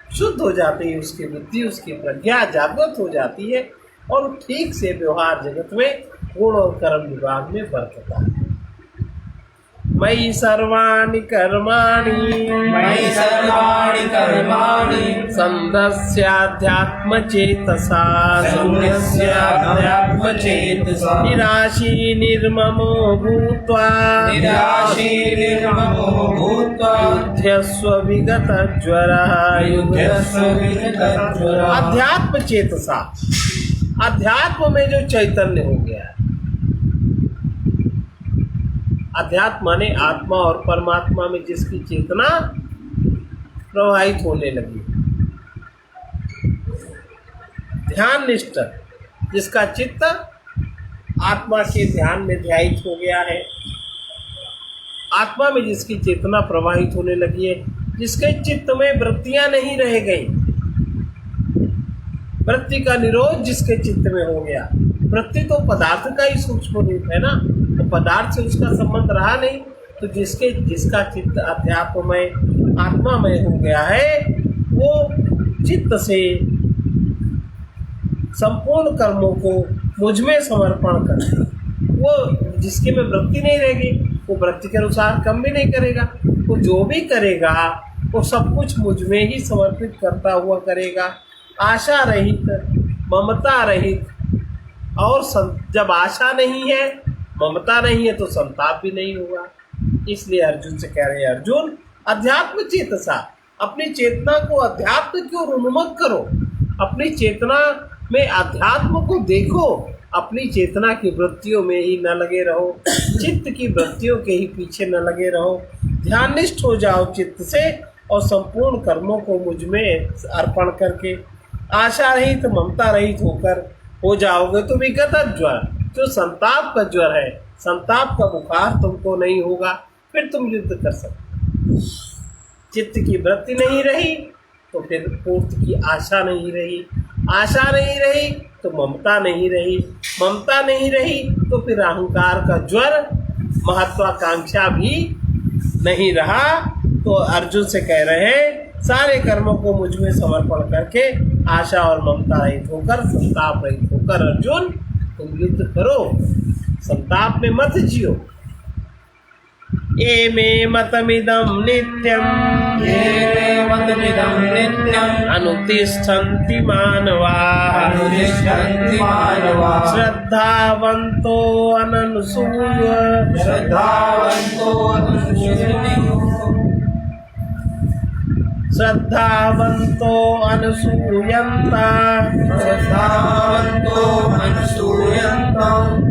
शुद्ध हो जाती है उसकी बुद्धि, उसकी प्रज्ञा जागृत हो जाती है, और ठीक से व्यवहार जगत में गुण और कर्म विभाग में बरतता है। मयि सर्वाणि कर्माणि संदस्याध्यात्मचेतसा निराशी निर्ममो भूत्वा युध्यस्व विगतज्वरः। अध्यात्म चेतसा, अध्यात्म में जो चैतन्य हो गया है, अध्यात्म माने आत्मा और परमात्मा में जिसकी चेतना प्रवाहित होने लगी, ध्यान निष्ठ जिसका चित्त आत्मा के ध्यान में ध्यायित हो गया है, आत्मा में जिसकी चेतना प्रवाहित होने लगी है, जिसके चित्त में वृत्तियां नहीं रह गई, वृत्ति का निरोध जिसके चित्त में हो गया। वृत्ति तो पदार्थ का ही सूक्ष्म रूप है ना, तो पदार्थ से उसका संबंध रहा नहीं। तो जिसका चित्त अध्यात्ममय आत्मामय हो गया है, वो चित्त से संपूर्ण कर्मों को मुझ में समर्पण करे। वो जिसके में वृत्ति नहीं रहेगी, वो वृत्ति के अनुसार कम भी नहीं करेगा, वो जो भी करेगा वो सब कुछ मुझ में ही समर्पित करता हुआ करेगा, आशा रहित, ममता रहित। और जब आशा नहीं है, ममता नहीं है, तो संताप भी नहीं होगा। इसलिए अर्जुन से कह रहे हैं, अर्जुन अध्यात्म चेतसा, अपनी चेतना को अध्यात्म की ओर उन्मुख करो, अपनी चेतना में अध्यात्म को देखो, अपनी चेतना की वृत्तियों में ही न लगे रहो, चित्त की वृत्तियों के ही पीछे न लगे रहो, ध्याननिष्ठ हो जाओ चित्त से, और संपूर्ण कर्मों को मुझ में अर्पण करके आशा रहित, ममता रहित होकर हो जाओगे तो विगत ज्वर, जो संताप का ज्वर है, संताप का बुखार तुमको नहीं होगा, फिर तुम युद्ध कर सकते। चित्त की वृत्ति नहीं रही तो फिर पूर्ति की आशा नहीं रही, आशा नहीं रही तो ममता नहीं रही, ममता नहीं रही तो फिर अहंकार का ज्वर, महत्वाकांक्षा भी नहीं रहा। तो अर्जुन से कह रहे हैं, सारे कर्मों को मुझ में समर्पण करके आशा और ममता रहित होकर, संताप रहित होकर अर्जुन तुम युद्ध करो, संताप में मत जियो। एमे मतमिदं नित्यं, ये मतमिदं नित्यम् अनुतिष्ठन्ति मानवाः, अनुतिष्ठन्ति मानवाः, श्रद्धावन्तो अननुसूय, श्रद्धावन्तो श्रद्धावन्तो अनुसूयन्ता, श्रद्धावन्तो अनुसूयन्तम्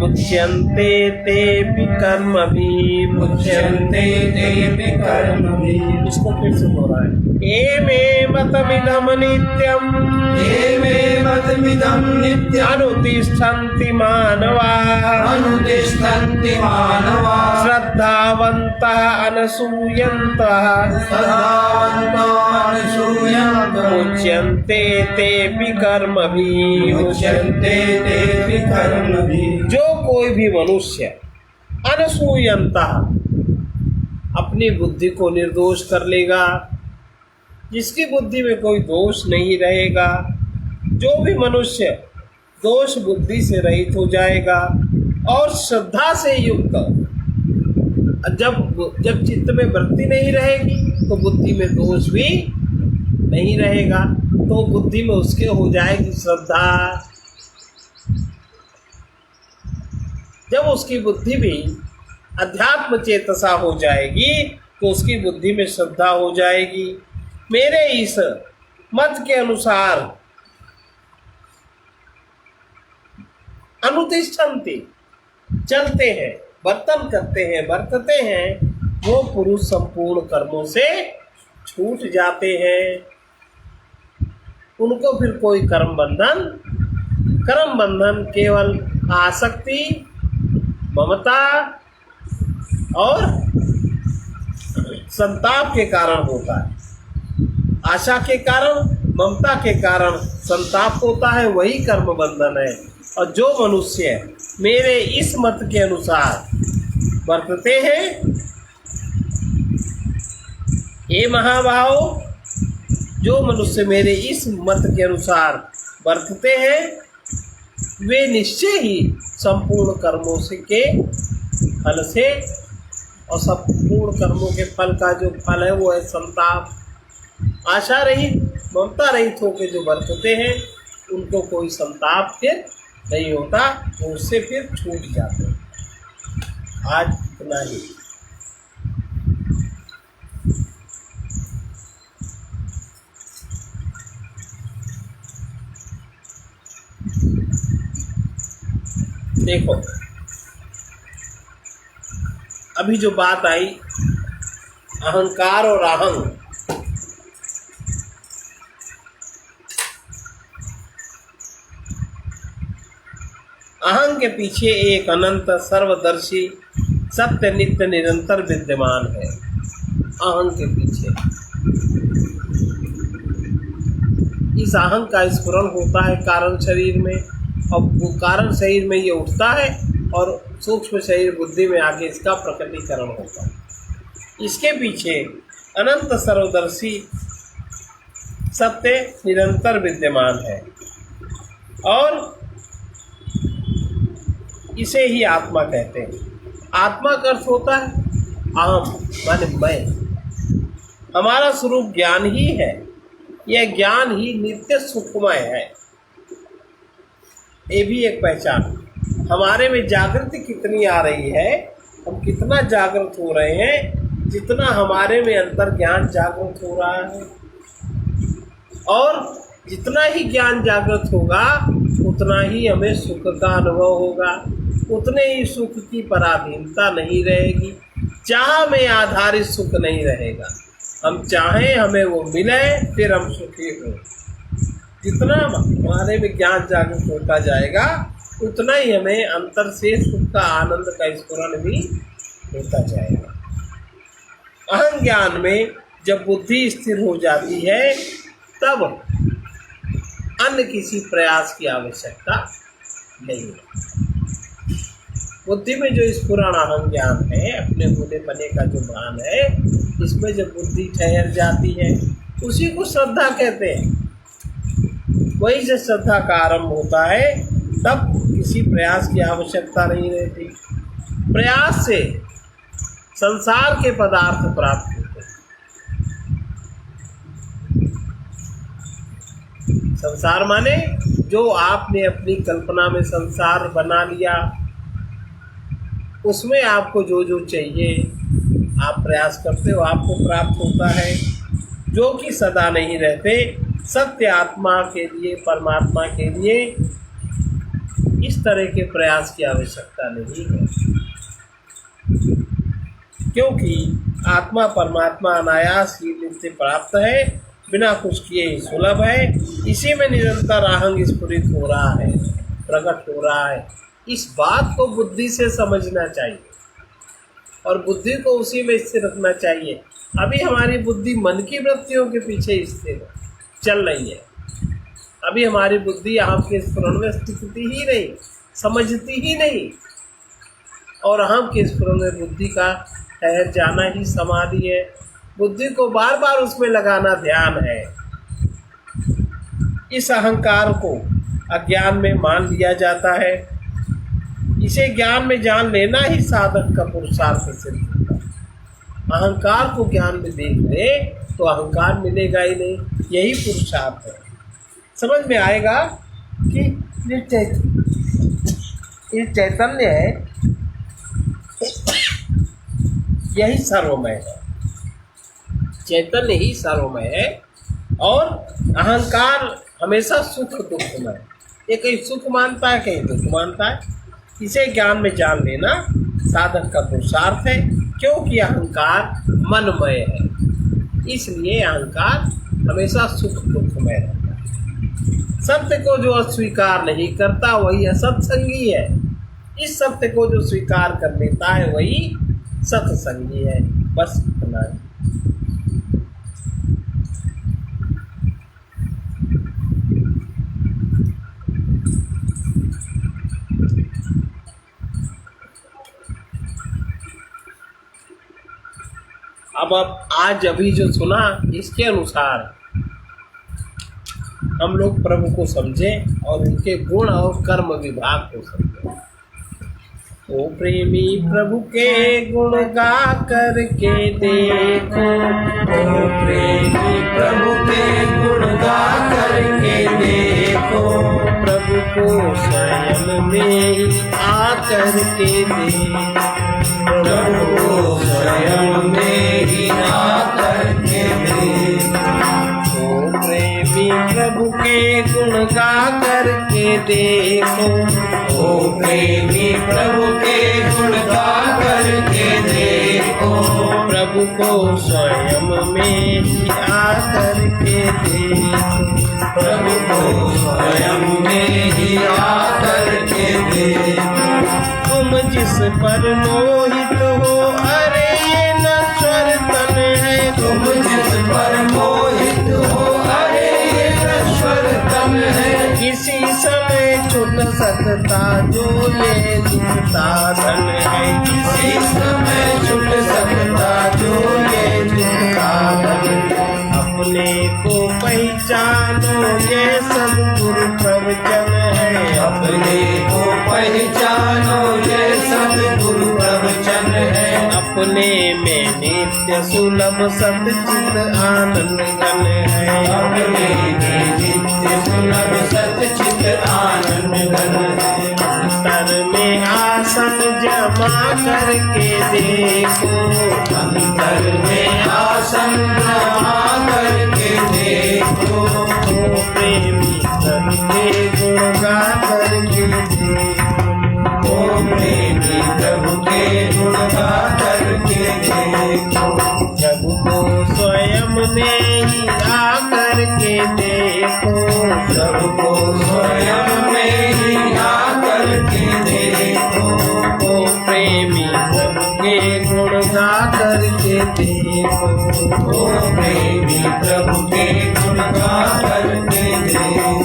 मुच्यन्ते तेऽपि कर्मभिः, मुच्यन्ते तेऽपि कर्मभिः। इसको फिर से दोहराएं। एमे मतमिदं नित्यम्, एमे मतमिदं नित्यम् अनुतिष्ठन्ति मानवाः, अनुतिष्ठन्ति मानवाः, श्रद्धावन्तः अनसूयन्तः, श्रद्धावन्तो अनुसूयन्तम् मुच्यन्ते तेऽपि कर्मभिः। मुच्यन्ते तेऽपि कर्मभिः। जो कोई भी मनुष्य अनसूयंता अपनी बुद्धि को निर्दोष कर लेगा, जिसकी बुद्धि में कोई दोष नहीं रहेगा, जो भी मनुष्य दोष बुद्धि से रहित हो जाएगा और श्रद्धा से युक्त, जब चित्त में वृत्ति नहीं रहेगी तो बुद्धि में दोष भी नहीं रहेगा, तो बुद्धि में उसके हो जाएगी श्रद्धा। जब उसकी बुद्धि भी अध्यात्म चेतसा हो जाएगी तो उसकी बुद्धि में श्रद्धा हो जाएगी। मेरे इस मत के अनुसार अनुतिष्ठन्ति, चलते हैं, वर्तन करते हैं, वर्तते हैं, वो पुरुष संपूर्ण कर्मों से छूट जाते हैं। उनको फिर कोई कर्म बंधन केवल आसक्ति, ममता और संताप के कारण होता है। आशा के कारण, ममता के कारण संताप होता है, वही कर्म बंधन है। और जो मनुष्य मेरे इस मत के अनुसार वर्तते हैं, हे महाभाव, जो मनुष्य मेरे इस मत के अनुसार वर्तते हैं, वे निश्चय ही संपूर्ण कर्मों से के फल से, और संपूर्ण कर्मों के फल का जो फल है वो है संताप, आशा रहित, ममता रहित होकर जो वर्तते हैं उनको कोई संताप फिर नहीं होता, वो उससे फिर छूट जाते हैं। आज इतना ही। देखो, अभी जो बात आई अहंकार और अहंग, अहंग के पीछे एक अनंत सर्वदर्शी सत्य नित्य निरंतर विद्यमान है। अहंग के पीछे इस अहंग का स्फुरण होता है कारण शरीर में, और वो कारण शरीर में ये उठता है और सूक्ष्म शरीर बुद्धि में आगे इसका प्रकटीकरण होता है। इसके पीछे अनंत सर्वदर्शी सत्य निरंतर विद्यमान है और इसे ही आत्मा कहते हैं। आत्मा का अर्थ होता है अहम माने मैं। हमारा स्वरूप ज्ञान ही है। यह ज्ञान ही नित्य सुखमय है। ये भी एक पहचान। हमारे में जागृति कितनी आ रही है, हम कितना जागृत हो रहे हैं, जितना हमारे में अंतर ज्ञान जागृत हो रहा है। और जितना ही ज्ञान जागृत होगा उतना ही हमें सुख का अनुभव होगा, उतने ही सुख की पराधीनता नहीं रहेगी, चाह में आधारित सुख नहीं रहेगा। हम चाहें हमें वो मिले फिर हम सुखी हों। जितना हमारे में ज्ञान जागृत होता जाएगा उतना ही हमें अंतर से सुख का आनंद का स्फुरण भी होता जाएगा। अहं ज्ञान में जब बुद्धि स्थिर हो जाती है तब अन्य किसी प्रयास की आवश्यकता नहीं है। बुद्धि में जो स्फुरण अहं ज्ञान है, अपने होने पने का जो भान है, इसमें जब बुद्धि ठहर जाती है उसी को श्रद्धा कहते हैं। वही से श्रद्धा का आरंभ होता है, तब किसी प्रयास की आवश्यकता नहीं रहती। प्रयास से संसार के पदार्थ प्राप्त होते हैं। संसार माने जो आपने अपनी कल्पना में संसार बना लिया, उसमें आपको जो जो चाहिए आप प्रयास करते हो आपको प्राप्त होता है, जो कि सदा नहीं रहते। सत्य आत्मा के लिए, परमात्मा के लिए इस तरह के प्रयास की आवश्यकता नहीं है, क्योंकि आत्मा परमात्मा अनायास ही नित्य प्राप्त है, बिना कुछ किए ही सुलभ है। इसी में निरंतर अहंग स्फुरित हो रहा है, प्रकट हो रहा है। इस बात को बुद्धि से समझना चाहिए और बुद्धि को उसी में स्थिर रखना चाहिए। अभी हमारी बुद्धि मन की वृत्तियों के पीछे स्थिर चल रही है। अभी हमारी बुद्धि आपके स्फुरण में स्थिति ही नहीं, समझती ही नहीं, और अहम के स्फुरण में बुद्धि का ठहर जाना ही समाधि है। बुद्धि को बार बार उसमें लगाना ध्यान है। इस अहंकार को अज्ञान में मान लिया जाता है। इसे ज्ञान में जान लेना ही साधक का पुरुषार्थ सिद्ध होता है। अहंकार को ज्ञान में देख ले तो अहंकार मिलेगा ही नहीं, यही पुरुषार्थ है। समझ में आएगा कि ये चैतन्य है, यही सर्वमय है। चैतन्य ही सर्वमय है और अहंकार हमेशा सुख दुखमय। ये कहीं सुख मानता है, कहीं दुख मानता है। इसे ज्ञान में जान लेना साधक का पुरुषार्थ है, क्योंकि अहंकार मनमय है। इसलिए अहंकार हमेशा सुख दुखमय रहता है। सत्य को जो अस्वीकार नहीं करता वही असत्संगी है। इस सत्य को जो स्वीकार कर लेता है वही सत्संगी है। बस इतना है। अब आज अभी जो सुना इसके अनुसार हम लोग प्रभु को समझें और उनके गुण और कर्म विभाग को समझें। ओ प्रेमी प्रभु के गुण गा करके देखो, ओ प्रेमी प्रभु के गुण गा करके देखो, प्रभु को स्वयं में आ करके देखो, प्रभु को स्वयं में ही आ करके देखो। ओ प्रेमी प्रभु के गुण गा करके देखो, ओ प्रेमी प्रभु के गुण गा करके देखो, प्रभु को स्वयं में ही आकर के देखो, प्रभु को स्वयं में ही आकर के देखो। तुम जिस पर मोहित हो, अरे ये नश्वर तन है, तुम जिस पर मोहित हो, अरे ये नश्वर तन है। किसी समय छूट सकता जो ये दिखता धन है, किसी समय छूट सकता जो ये दिखता धन है। अपने को पहचानो ये सद्गुरु प्रवचन है, अपने को पहचानो ये सद्गुरु प्रवचन है। अपने में नित्य सुलभ सतचित आनंद घन है, अपने में नित्य सुलभ सतचित आनंद घन है। अंतर में आसन जमा करके देखो, अंतर में आसन जमा करके देखो। ओ प्रेमी सबके गुण गा करके देखो, ओ प्रेमी प्रभु के गुण गा करके देखो। प्रभु को स्वयं में ही आकर के देखो, प्रभु को स्वयं में ही आकर के देखो। ओ प्रेमी प्रभु के गुण गा करके देखो, ओ प्रेमी प्रभु के गुण गा करके देखो।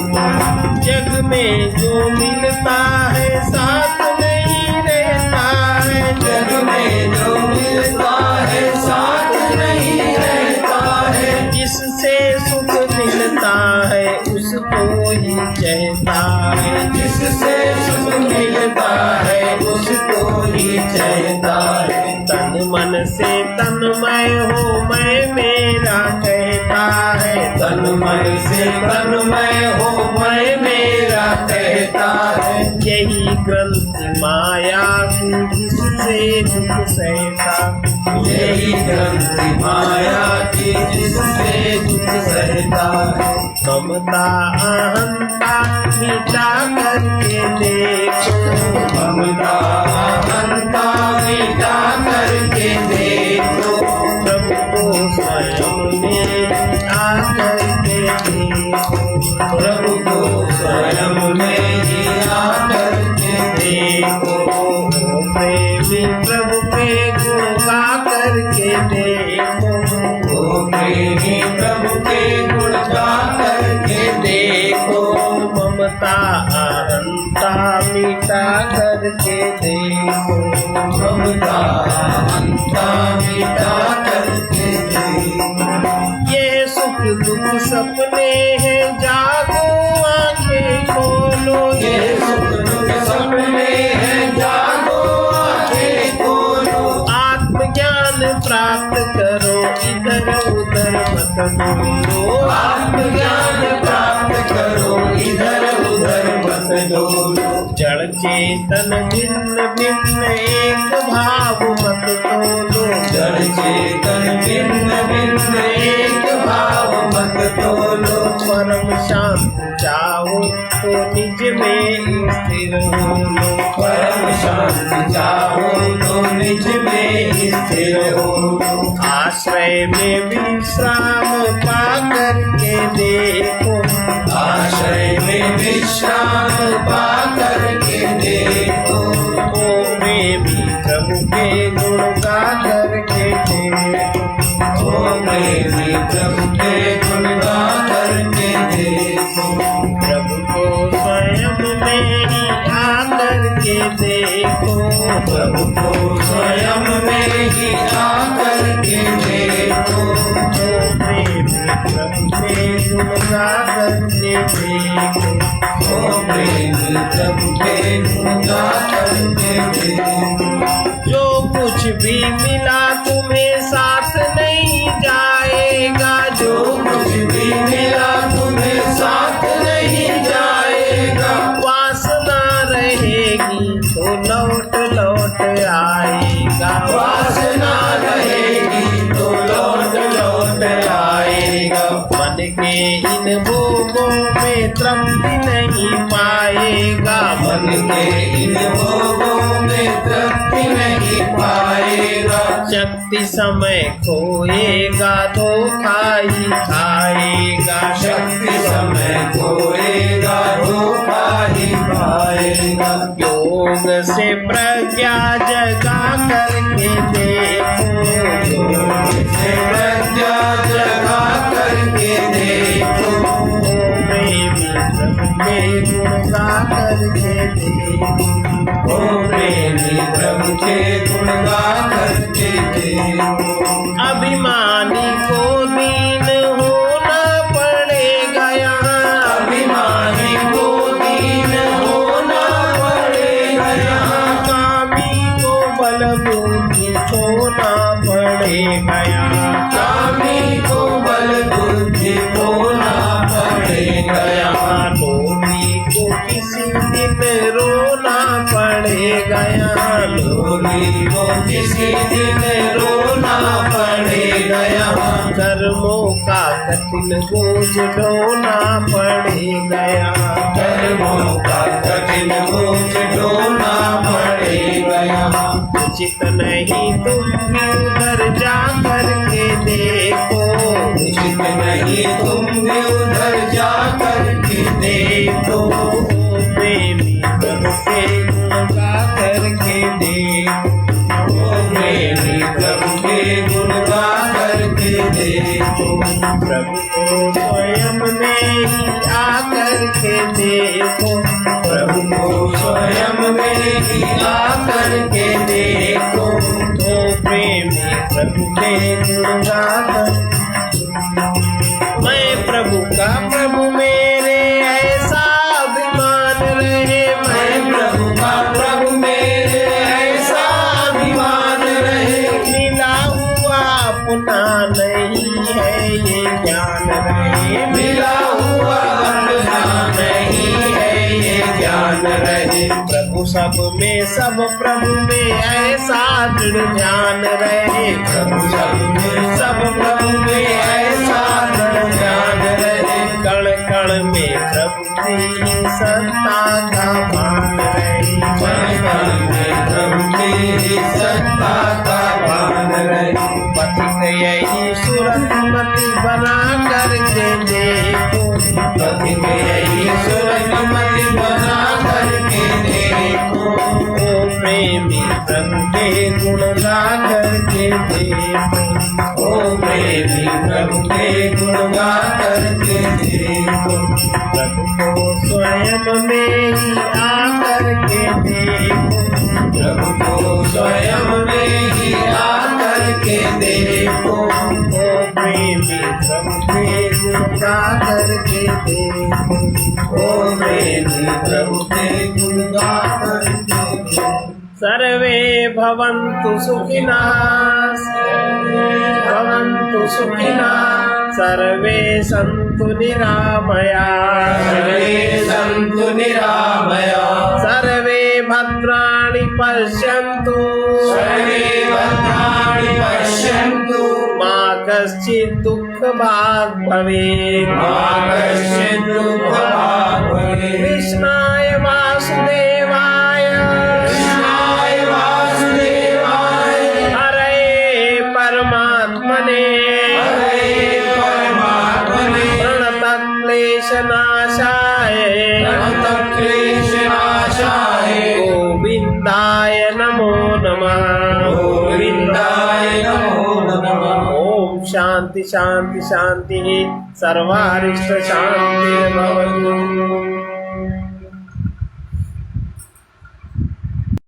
जग में जो मिलता है साथ नहीं रहता है, जग में जो मिलता है साथ नहीं रहता है। जिससे सुख मिलता है उसको ही चाहता है, जिससे सुख मिलता है उसको ही चाहता है। तन मन से तन्मय हो मैं मेरा कहता है, तन मन से तन्मय हो मैं मेरा कहता है। यही ग्रंथ माया की जिससे दुख सहता, यही ग्रंथि माया की जिससे दुख सहता है। ममता अहंता मिटा करके देखो, ममता अहंता मिटा करके देखो। प्रभु को स्वयं में आकर के देखो, प्रभु को स्वयं में ही आकर के देखो। ओ प्रेमी प्रभु के गुण गा करके देखो, ओ प्रेमी प्रभु के गुण गा करके देखो। ममता अहंता मिटा करके देखो, ममता अहंता मिटा करके देखो। ये सुख दुख सपने हैं जागो आंखें खोलो, ये सुख दुख सपने हैं जागो आंखें खोलो। आत्मज्ञान प्राप्त करो इधर उधर मत डोलो, आत्मज्ञान प्राप्त करो इधर उधर मत डोलो। जड़ चेतन भिन्न भिन्न एक भाव मत तोलो, जड़ चेतन भिन्न भिन्न एक भाव मत तोलो। परम शांत जाओ तो निज में स्थिर हो लो, परम शांति चाहो तो निज में स्थिर हो। आश्रय में विश्राम पा करके देखो, आश्रय में विश्राम पा करके देखो। ओ प्रेमी प्रभु के गुण गा करके देखो, ओ प्रेमी प्रभु के गुण गा करके देखो। प्रभु को स्वयं में ही आकर के देखो, प्रभु को स्वयं में ही आकर के देखो। ओ प्रेमी प्रभु के गुण गा करके देखो, ओ प्रेमी प्रभु के गुण गा करके देखो। जो कुछ भी मिला तुम्हें साथ नहीं जाएगा, जो कुछ भी मिला तुम्हें साथ नहीं जाएगा। वासना रहेगी तो लौट लौट आएगा, वासना रहेगी तो लौट लौट आएगा। मन के इन भोगों में तृप्ति नहीं पाएगा, मन के इन भोगों में तृप्ति नहीं पाएगा। शक्ति शक्ति समय खोएगा धोखा ही खाएगा। शक्ति समय खोएगा धोखा ही खाएगा। योग से प्रज्ञा जगा करके देखो, से प्रज्ञा जगा करके देखो, प्रेमी प्रभु के गुण गा करके देखो, ओ प्रेमी प्रभु के गुण गा करके देखो। अभिमानी को दीन होना पड़ेगा यहाँ, अभिमानी को दीन होना पड़ेगा यहाँ, कामी को बल बुद्धि खोना पड़ेगा यहाँ, कामी को बल बुद्धि खोना पड़ेगा यहाँ, लोभी को किसी दिन रोना पड़ेगा यहाँ, लोभी को किसी दिन रोना पड़ेगा यहाँ, कर्मों का कठिन बोझ ढोना पड़ेगा यहाँ, कर्मों का कठिन बोझ ढोना पड़ेगा यहाँ। उचित नहीं तुम भी उधर जा करके देखो, उचित नहीं तुम भी उधर जा करके देखो, प्रेमी प्रभु के गुण गा करके देखो, ओ प्रेमी प्रभु के गुण गा करके देखो, प्रभु को स्वयं में ही आकर के देखो, प्रभु को स्वयं में ही आकर के देखो, तो प्रेमी प्रभु के गुण गाकर। मैं प्रभु का प्रभु मेरे ऐसा अभिमान रहे, मैं प्रभु का प्रभु मेरे ऐसा अभिमान रहे, मिला हुआ अपना नहीं है ये ज्ञान रहे, मिला हुआ अपना नहीं है ये ज्ञान रहे, प्रभु सब में सब प्रभु में ऐसा दृढ़ ध्यान रहे, प्रभु सब में सब प्रभु में ऐसा दृढ़ ध्यान रहे, कण कण में प्रभु की सत्ता का भान रहे, कण कण में प्रभु की सत्ता का भान रहे, पथिक यही सूरत मति बना करके देखो, पथिक यही सूरत मति बना करके देखो, ओ प्रेमी प्रभु के गुण गा करके देखो, ओ प्रेमी प्रभु के गुण गा करके देखो, प्रभु को स्वयं में ही आकर के देखो, प्रभु को स्वयं में ही आकर के देखो, ओ प्रेमी प्रभु के गुण गा करके देखो, ओ प्रेमी प्रभु के गुण गा करके देखो। सर्वे भवन्तु सुखिनः, भवन्तु सुखिनः, सर्वे सन्तु निरामयाः, सर्वे सन्तु निरामयाः, सर्वे भद्राणि पश्यन्तु, सर्वे भद्राणि पश्यन्तु, मा कश्चित् दुःखभाग् भवेत्, मा कश्चित् दुःखभाग् भवेत्। कृष्णाय वासुदेवाय, कृष्णाय वासुदेवाय, हरे परमात्मने, हरे परमात्मने, प्रणतक्लेशनाशाय, प्रणतक्लेशनाशाय, गोविन्दाय नमो नमः, गोविन्दाय नमो नमः। ओम शांति शांति शांति, सर्वारिष्ट शांतिर्भवतु।